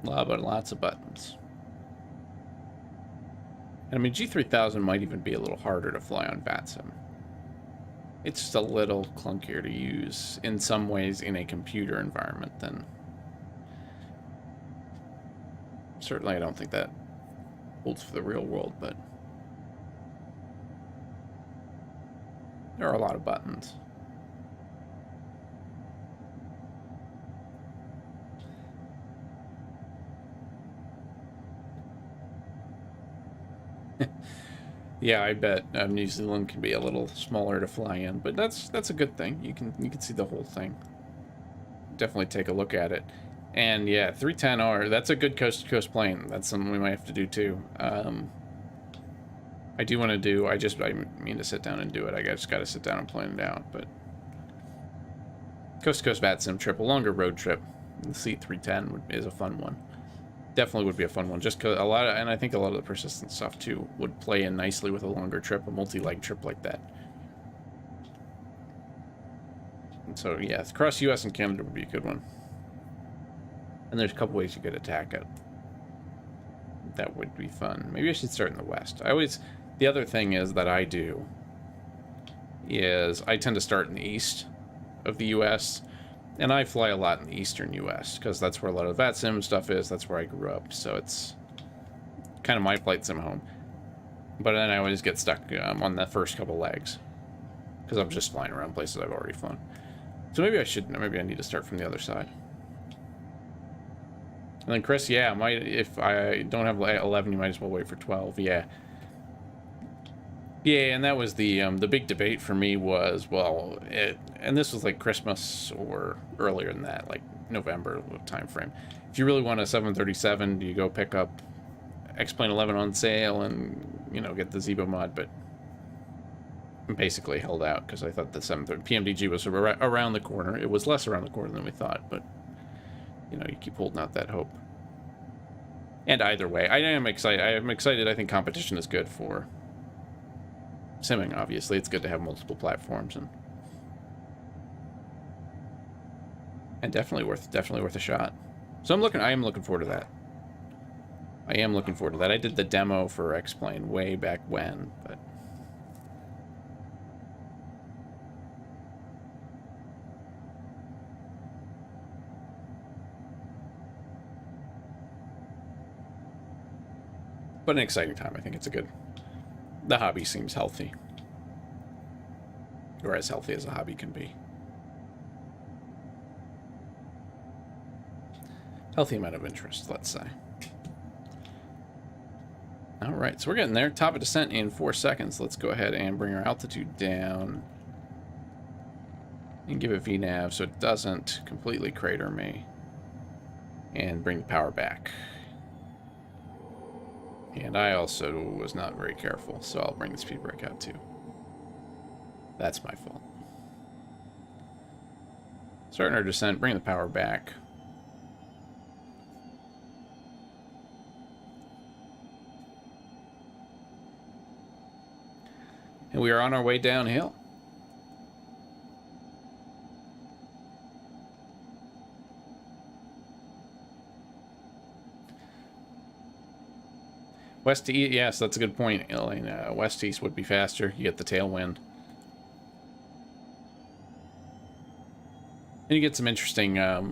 Lots of buttons. And I mean, G3000 might even be a little harder to fly on VATSIM. It's just a little clunkier to use in some ways in a computer environment than... Certainly, I don't think that holds for the real world, but there are a lot of buttons. Yeah, I bet New Zealand can be a little smaller to fly in, but that's a good thing. You can see the whole thing. Definitely take a look at it. And yeah, 310R, that's a good coast-to-coast plane. That's something we might have to do too. I do want to do, I mean to sit down and do it. I just got to sit down and plan it out. But coast-to-coast VATSIM trip, a longer road trip. The Seat 310 is a fun one. Definitely would be a fun one. Just because and I think a lot of the persistent stuff too would play in nicely with a longer trip, a multi-leg trip like that. And so yeah, across U.S. and Canada would be a good one. And there's a couple ways you could attack it. That would be fun. Maybe I should start in the West. The other thing is that I do is I tend to start in the east of the U.S. And I fly a lot in the eastern U.S. because that's where a lot of VATSIM stuff is. That's where I grew up. So it's kind of my flight sim home. But then I always get stuck on the first couple legs because I'm just flying around places I've already flown. So maybe I need to start from the other side. And then Chris, yeah, if I don't have 11, you might as well wait for 12. Yeah. Yeah, and that was the big debate for me was, well, and this was like Christmas or earlier than that, like November time frame. If you really want a 737, do you go pick up X-Plane 11 on sale and, you know, get the Zebo mod? But I'm basically held out because I thought the 730 PMDG was around the corner. It was less around the corner than we thought, but you know, you keep holding out that hope. And either way, I am excited. I think competition is good for simming. Obviously, it's good to have multiple platforms, and definitely worth a shot. So I am looking forward to that. I am looking forward to that. I did the demo for X-Plane way back when, but an exciting time. I think it's the hobby seems healthy. Or as healthy as a hobby can be. Healthy amount of interest, let's say. Alright, so we're getting there. Top of descent in 4 seconds. Let's go ahead and bring our altitude down. And give it VNAV so it doesn't completely crater me. And bring the power back. And I also was not very careful, so I'll bring the speed brake out too. That's my fault. Starting our descent, bring the power back. And we are on our way downhill. West to east, yes, that's a good point, Elaine. West to east would be faster. You get the tailwind. And you get some interesting, a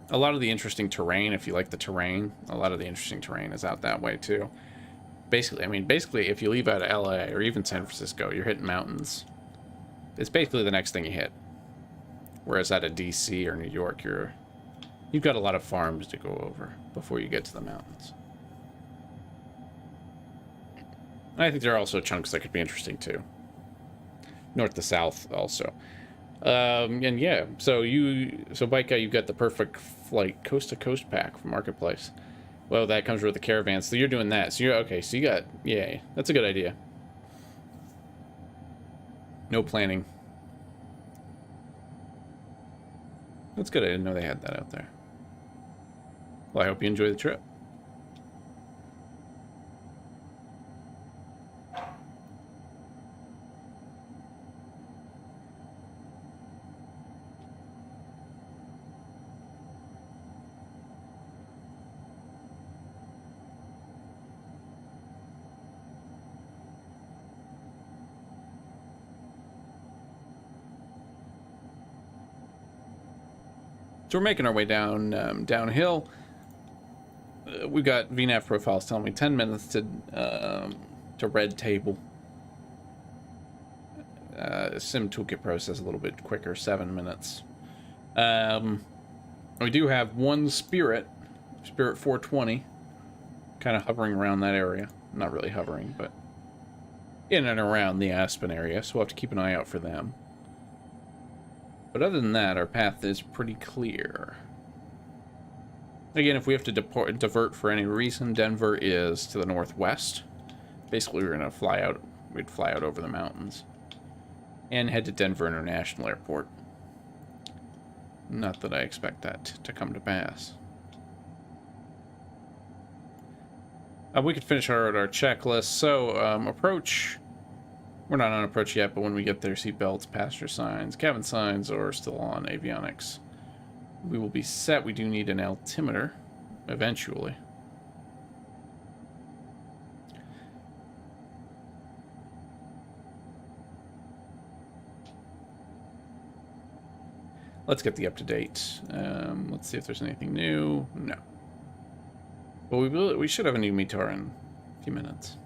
lot of the interesting terrain, if you like the terrain, a lot of the interesting terrain is out that way, too. Basically, I mean, if you leave out of LA or even San Francisco, you're hitting mountains. It's basically the next thing you hit. Whereas out of DC or New York, you've got a lot of farms to go over before you get to the mountains. And I think there are also chunks that could be interesting, too. North to south, also. And yeah, so Bike Guy, you've got the perfect flight coast-to-coast pack from Marketplace. Well, that comes with the caravan, so you're doing that. So you're, okay, so you got, yay. That's a good idea. No planning. That's good, I didn't know they had that out there. Well, I hope you enjoy the trip. So we're making our way down downhill. We've got VNAV profiles telling me 10 minutes to red table. Sim toolkit process a little bit quicker, 7 minutes. We do have one Spirit 420, kind of hovering around that area. Not really hovering, but in and around the Aspen area, so we'll have to keep an eye out for them. But other than that, our path is pretty clear. Again, if we have to divert for any reason, Denver is to the northwest. Basically, we're gonna fly out. We'd fly out over the mountains and head to Denver International Airport. Not that I expect that to come to pass. We could finish our checklist. So, approach. We're not on approach yet, but when we get there, seatbelts, passenger signs, cabin signs, or still on avionics. We will be set. We do need an altimeter, eventually. Let's get the up-to-date. Let's see if there's anything new. No. But we should have a new METAR in a few minutes.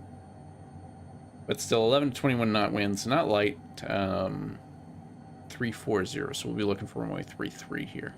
But still, 11 to 21 knot winds, not light. 340, so we'll be looking for runway 33 here.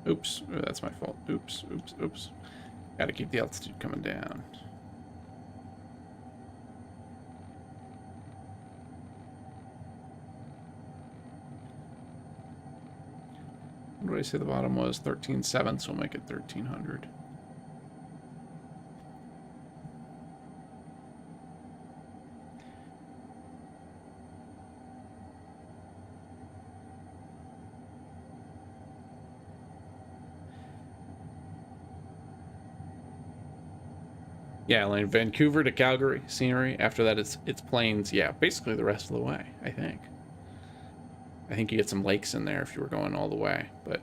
Oops, that's my fault. Oops, oops, oops. Gotta keep the altitude coming down. What did I say the bottom was? 13.7, so we'll make it 1300. Yeah, like Vancouver to Calgary scenery. After that, it's plains. Yeah, basically the rest of the way, I think. I think you get some lakes in there if you were going all the way, but...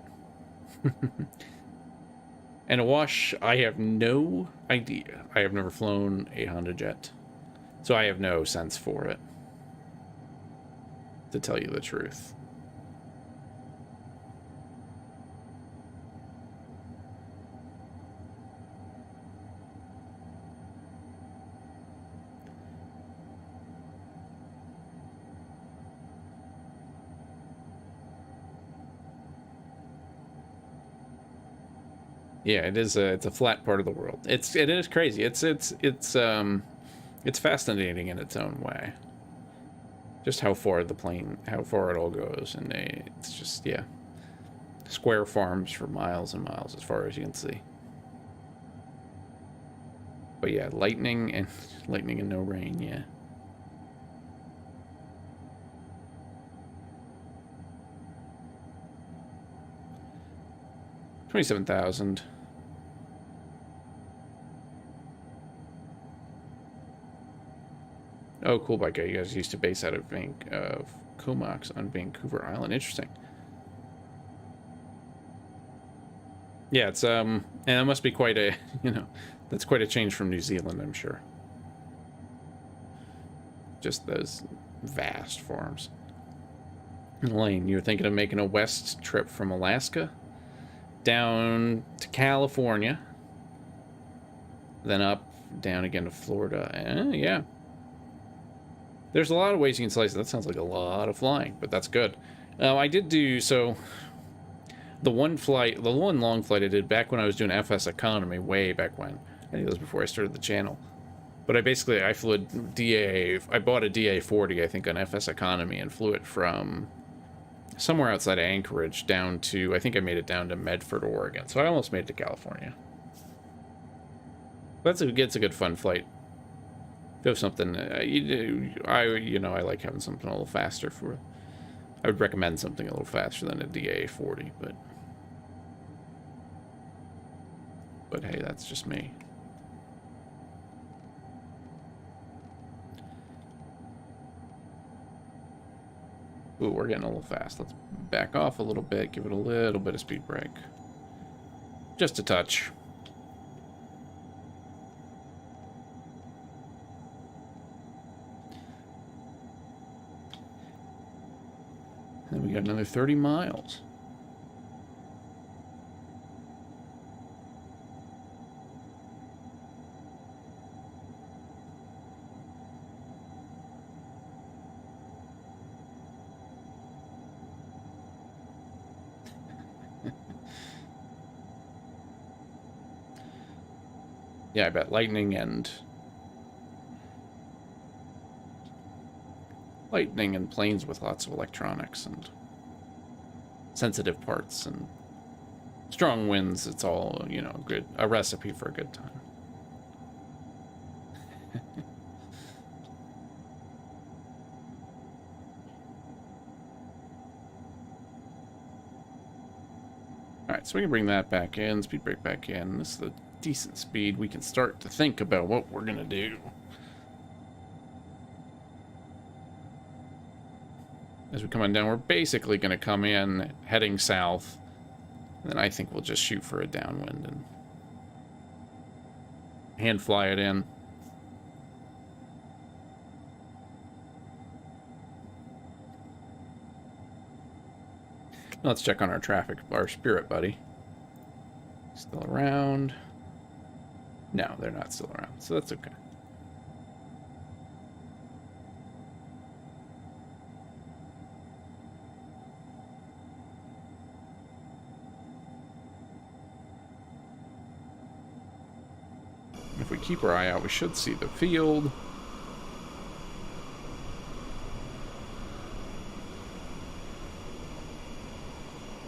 And a wash, I have no idea. I have never flown a Honda Jet, so I have no sense for it, to tell you the truth. Yeah, it is it's a flat part of the world. It is crazy. It's fascinating in its own way. Just how far how far it all goes, and it's just, yeah, square farms for miles and miles as far as you can see. But yeah, lightning and no rain, yeah. $27,000. Oh, cool, bike. You guys used to base out of Comox on Vancouver Island. Interesting. Yeah, it's and that must be quite a, you know, that's quite a change from New Zealand, I'm sure. Just those vast farms. Lane, you were thinking of making a west trip from Alaska down to California, then up, down again to Florida. Yeah. There's a lot of ways you can slice it. That sounds like a lot of flying, but that's good. I did do, so the one long flight I did back when I was doing FS Economy, way back when. I think it was before I started the channel. But I flew I bought a DA-40, I think, on FS Economy and flew it from somewhere outside of Anchorage down to, I think I made it down to Medford, Oregon. So I almost made it to California. It's a good fun flight. Go something, I like having something a little faster I would recommend something a little faster than a DA-40, but hey, that's just me. Ooh, we're getting a little fast. Let's back off a little bit, give it a little bit of speed brake. Just a touch. Then we got another 30 miles. Yeah, I bet lightning and planes with lots of electronics and sensitive parts and strong winds, it's all, you know, a recipe for a good time. Alright, so we can bring that back in, speed brake back in. This is a decent speed. We can start to think about what we're gonna do. As we come on down, we're basically gonna come in heading south. And then I think we'll just shoot for a downwind and hand fly it in. Let's check on our traffic, our Spirit buddy. Still around? No, they're not still around, so that's okay. If we keep our eye out, we should see the field.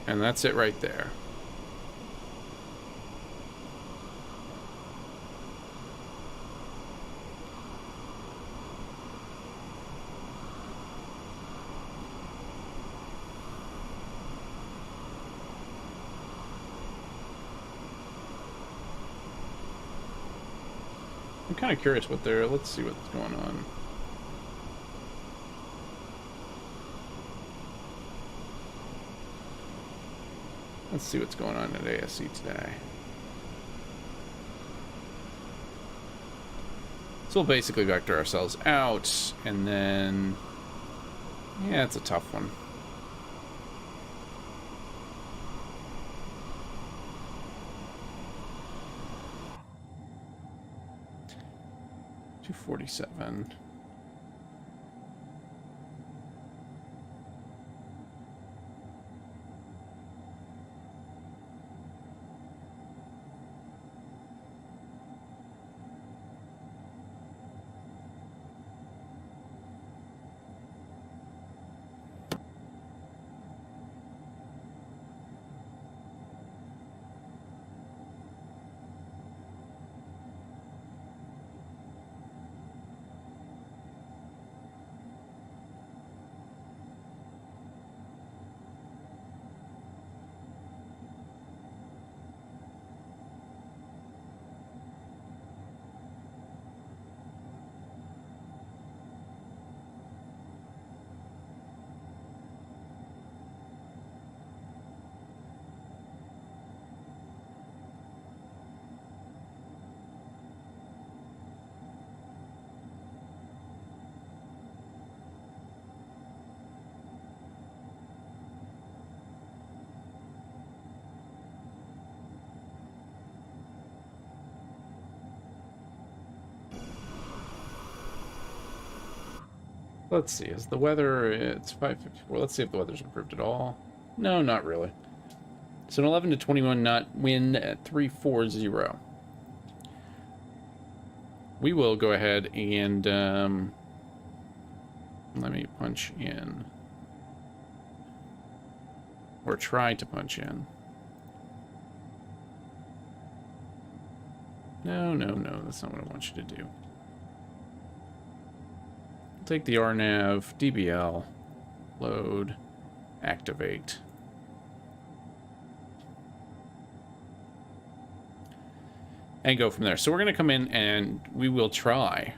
And that's it right there. I'm kind of curious what they're... Let's see what's going on. Let's see what's going on at ASC today. So we'll basically vector ourselves out, and then... Yeah, it's a tough one. $247. Let's see, is the weather, it's 5:54. Let's see if the weather's improved at all. No, not really. So an 11 to 21 knot wind at 340. We will go ahead and let me punch in. Or try to punch in. No, no, no, that's not what I want you to do. Take the RNAV, DBL, load, activate. And go from there. So we're going to come in and we will try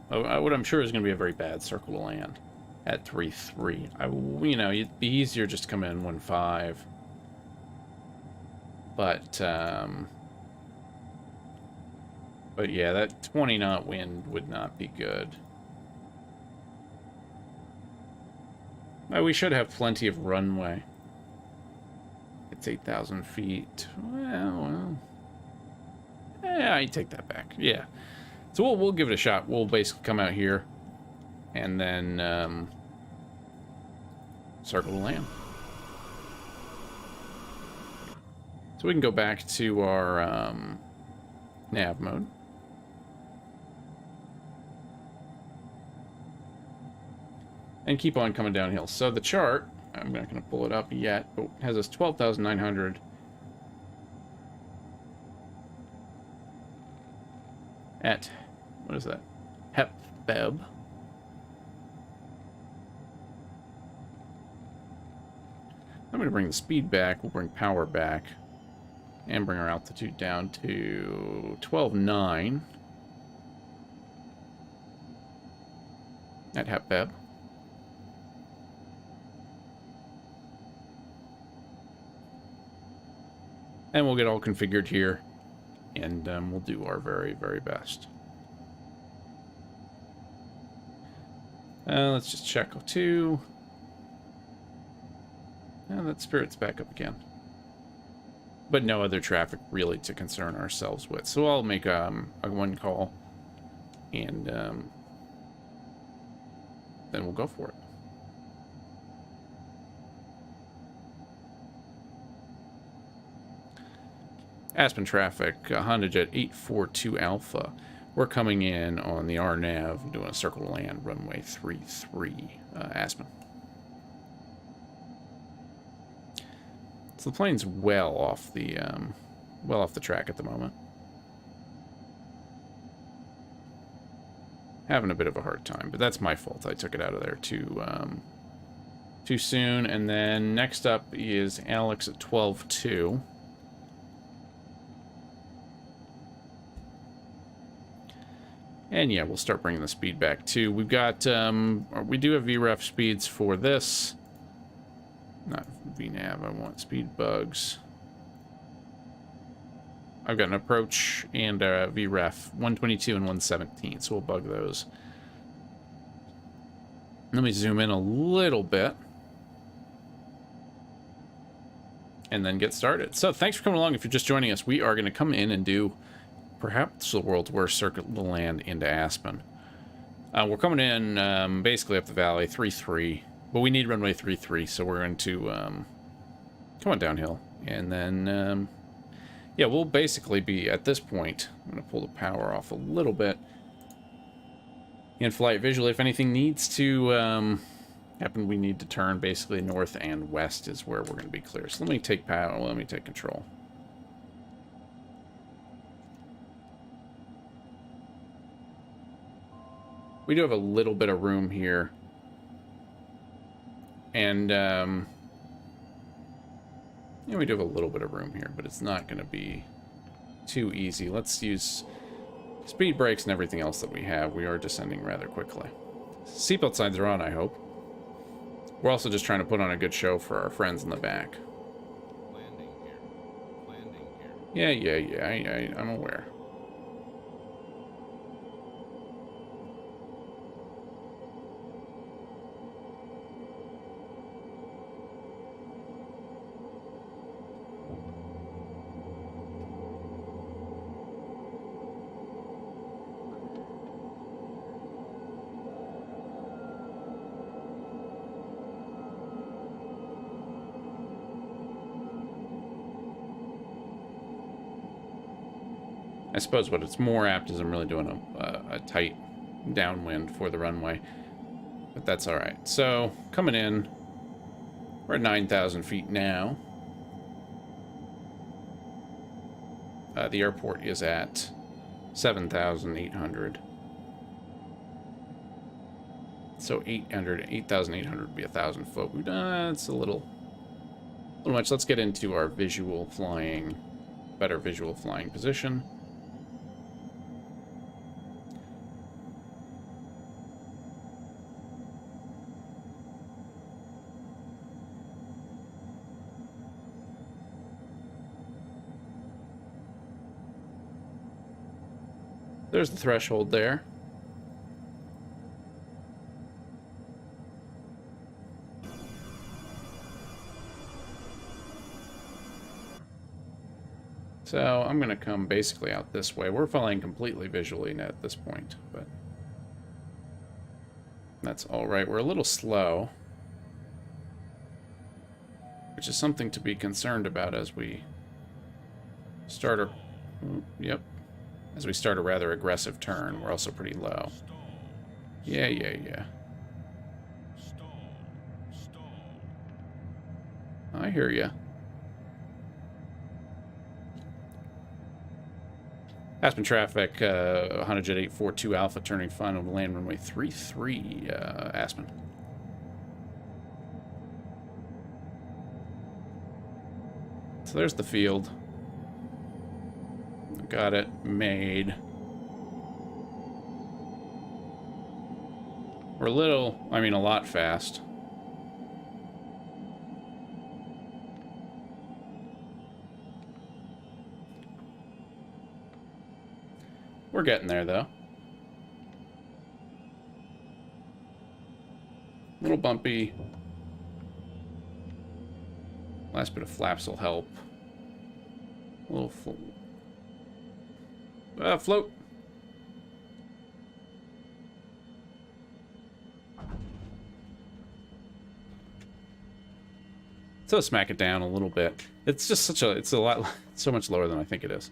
what I'm sure is going to be a very bad circle to land at 3-3. You know, it'd be easier just to come in 1-5. But yeah, that 20 knot wind would not be good. We should have plenty of runway. It's 8,000 feet. Well. Yeah, I take that back. Yeah. So we'll give it a shot. We'll basically come out here and then circle to land. So we can go back to our nav mode. And keep on coming downhill. So the chart, I'm not going to pull it up yet, but has us 12,900. At, what is that? HEP-BEB. I'm going to bring the speed back. We'll bring power back. And bring our altitude down to 12.9. At HEP-BEB. And we'll get all configured here. And we'll do our very, very best. Let's just check 2. And that Spirit's back up again. But no other traffic really to concern ourselves with. So I'll make a one call. And then we'll go for it. Aspen traffic, Honda Jet 842 Alpha. We're coming in on the RNAV, doing a circle to land, runway 33, Aspen. So the plane's well off the track at the moment. Having a bit of a hard time, but that's my fault. I took it out of there too soon. And then next up is Alex at 12.2. And yeah, we'll start bringing the speed back too. We've got, we do have VREF speeds for this. Not VNAV, I want speed bugs. I've got an approach and a VREF, 122 and 117, so we'll bug those. Let me zoom in a little bit. And then get started. So thanks for coming along. If you're just joining us, we are going to come in and do perhaps the world's worst circuit to land into Aspen. We're coming in basically up the valley, 3-3, but we need runway 3-3, so we're going to come on downhill. And then, yeah, we'll basically be, at this point, I'm going to pull the power off a little bit. In flight visually, if anything needs to happen, we need to turn basically north and west is where we're going to be clear. So let me take power, let me take control. We do have a little bit of room here. And, yeah, we do have a little bit of room here, but it's not going to be too easy. Let's use speed brakes and everything else that we have. We are descending rather quickly. Seatbelt signs are on, I hope. We're also just trying to put on a good show for our friends in the back. Landing here. Landing here. Yeah, I'm aware. I suppose what it's more apt is I'm really doing a tight downwind for the runway. But that's all right. So, coming in, we're at 9,000 feet now. The airport is at 7,800. So 8,800 would be 1,000 foot. It's a little much. Let's get into our visual flying, better visual flying position. There's the threshold there. So I'm going to come basically out this way. We're flying completely visually at this point, but that's all right. We're a little slow, which is something to be concerned about as we start a... Yep. As we start a rather aggressive turn. We're also pretty low. Yeah. I hear ya. Aspen traffic, Honda Jet 842 Alpha turning final to land runway 33, Aspen. So there's the field. Got it made. We're a little, I mean a lot fast. We're getting there, though. A little bumpy. Last bit of flaps will help. A little float. So smack it down a little bit. It's just such a, it's a lot, so much lower than I think it is.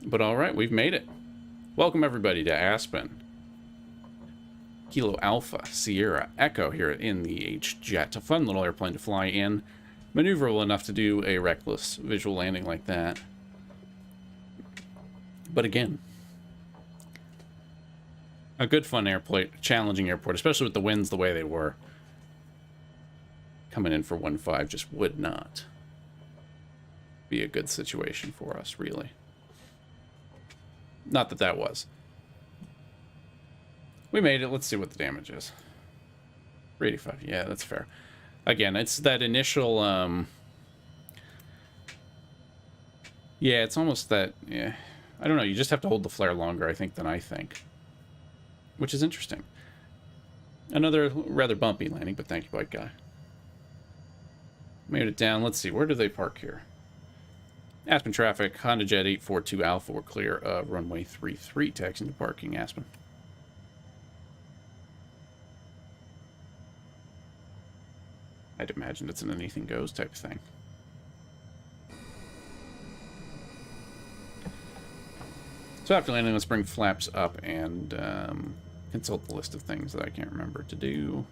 But all right, we've made it. Welcome everybody to Aspen. Kilo Alpha Sierra Echo here in the HJet. A fun little airplane to fly in. Maneuverable enough to do a reckless visual landing like that. But again, a good fun airport, challenging airport, especially with the winds the way they were. Coming in for 1.5 just would not be a good situation for us, really. Not that that was. We made it. Let's see what the damage is. 385. Yeah, that's fair. Again, it's that initial... Yeah, it's almost that... Yeah, I don't know. You just have to hold the flare longer, I think, than I think. Which is interesting. Another rather bumpy landing, but thank you, White Guy. Made it down. Let's see. Where do they park here? Aspen traffic, Honda Jet 842 Alpha, we're clear of runway 33, taxiing to parking, Aspen. I'd imagine it's an anything goes type of thing. So after landing, let's bring flaps up and consult the list of things that I can't remember to do.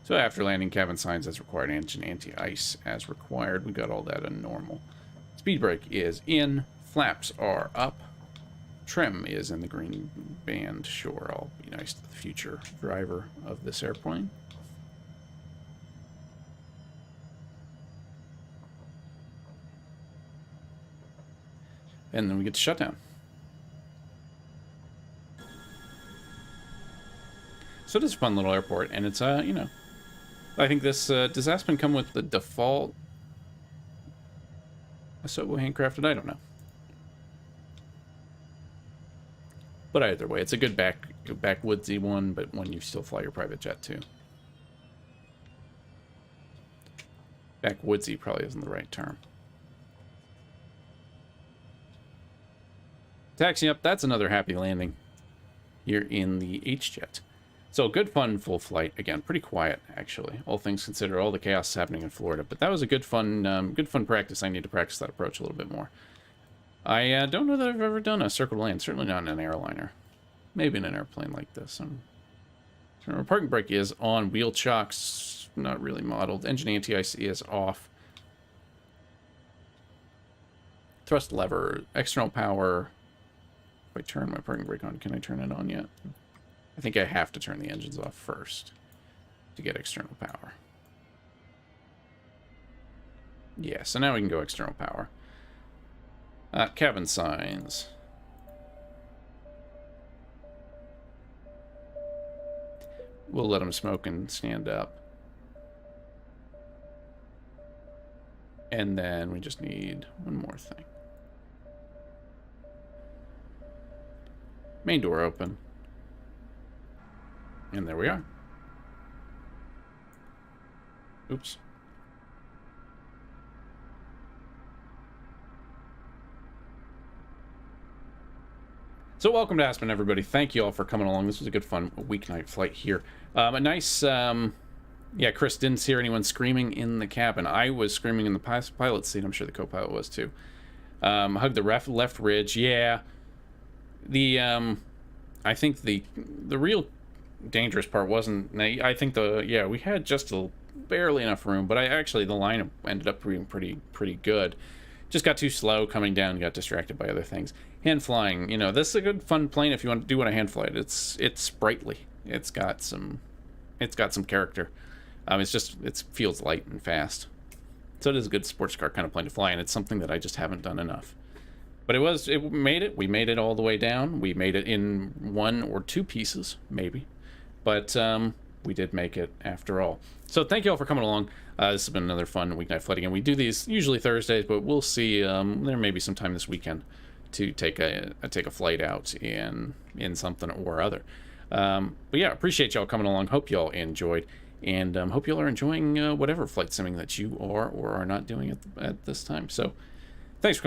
So after landing, cabin signs as required, engine anti-ice as required. We got all that on normal. Speed brake is in. Flaps are up. Trim is in the green band. Sure, I'll be nice to the future driver of this airplane. And then we get to shutdown. So it is a fun little airport, and it's, you know, I think this, does Aspen come with the default Asobo handcrafted? I don't know. But either way, it's a good backwoodsy one, but one you still fly your private jet too. Backwoodsy probably isn't the right term. Taxiing up, that's another happy landing here in the HJet. So good fun full flight. Again, pretty quiet, actually. All things considered, all the chaos is happening in Florida. But that was a good fun practice. I need to practice that approach a little bit more. I don't know that I've ever done a circle land. Certainly not in an airliner. Maybe in an airplane like this. So our parking brake is on. Wheel chocks, not really modeled. Engine anti-ice is off. Thrust lever, external power. If I turn my parking brake on, can I turn it on yet? I think I have to turn the engines off first to get external power. Yeah, so now we can go external power. Cabin signs. We'll let them smoke and stand up. And then we just need one more thing. Main door open. And there we are. Oops. So welcome to Aspen, everybody. Thank you all for coming along. This was a good fun weeknight flight here. A nice, yeah, Chris didn't hear anyone screaming in the cabin. I was screaming in the pilot's seat. I'm sure the co-pilot was too. Hug the left ridge. Yeah. I think the real dangerous part wasn't, I think we had just barely enough room, but the line ended up being pretty good. Just got too slow coming down, got distracted by other things. Hand flying, you know, this is a good fun plane if you want to hand fly it. It's sprightly. It's got some character. It feels light and fast. So it is a good sports car kind of plane to fly, and it's something that I just haven't done enough. But we made it all the way down. We made it in one or two pieces, maybe. But we did make it after all. So thank you all for coming along. This has been another fun weeknight flight again. We do these usually Thursdays, but we'll see. There may be some time this weekend to take a flight out in something or other. But yeah, appreciate y'all coming along. Hope y'all enjoyed, and hope y'all are enjoying whatever flight simming that you are or are not doing at this time. So thanks for coming.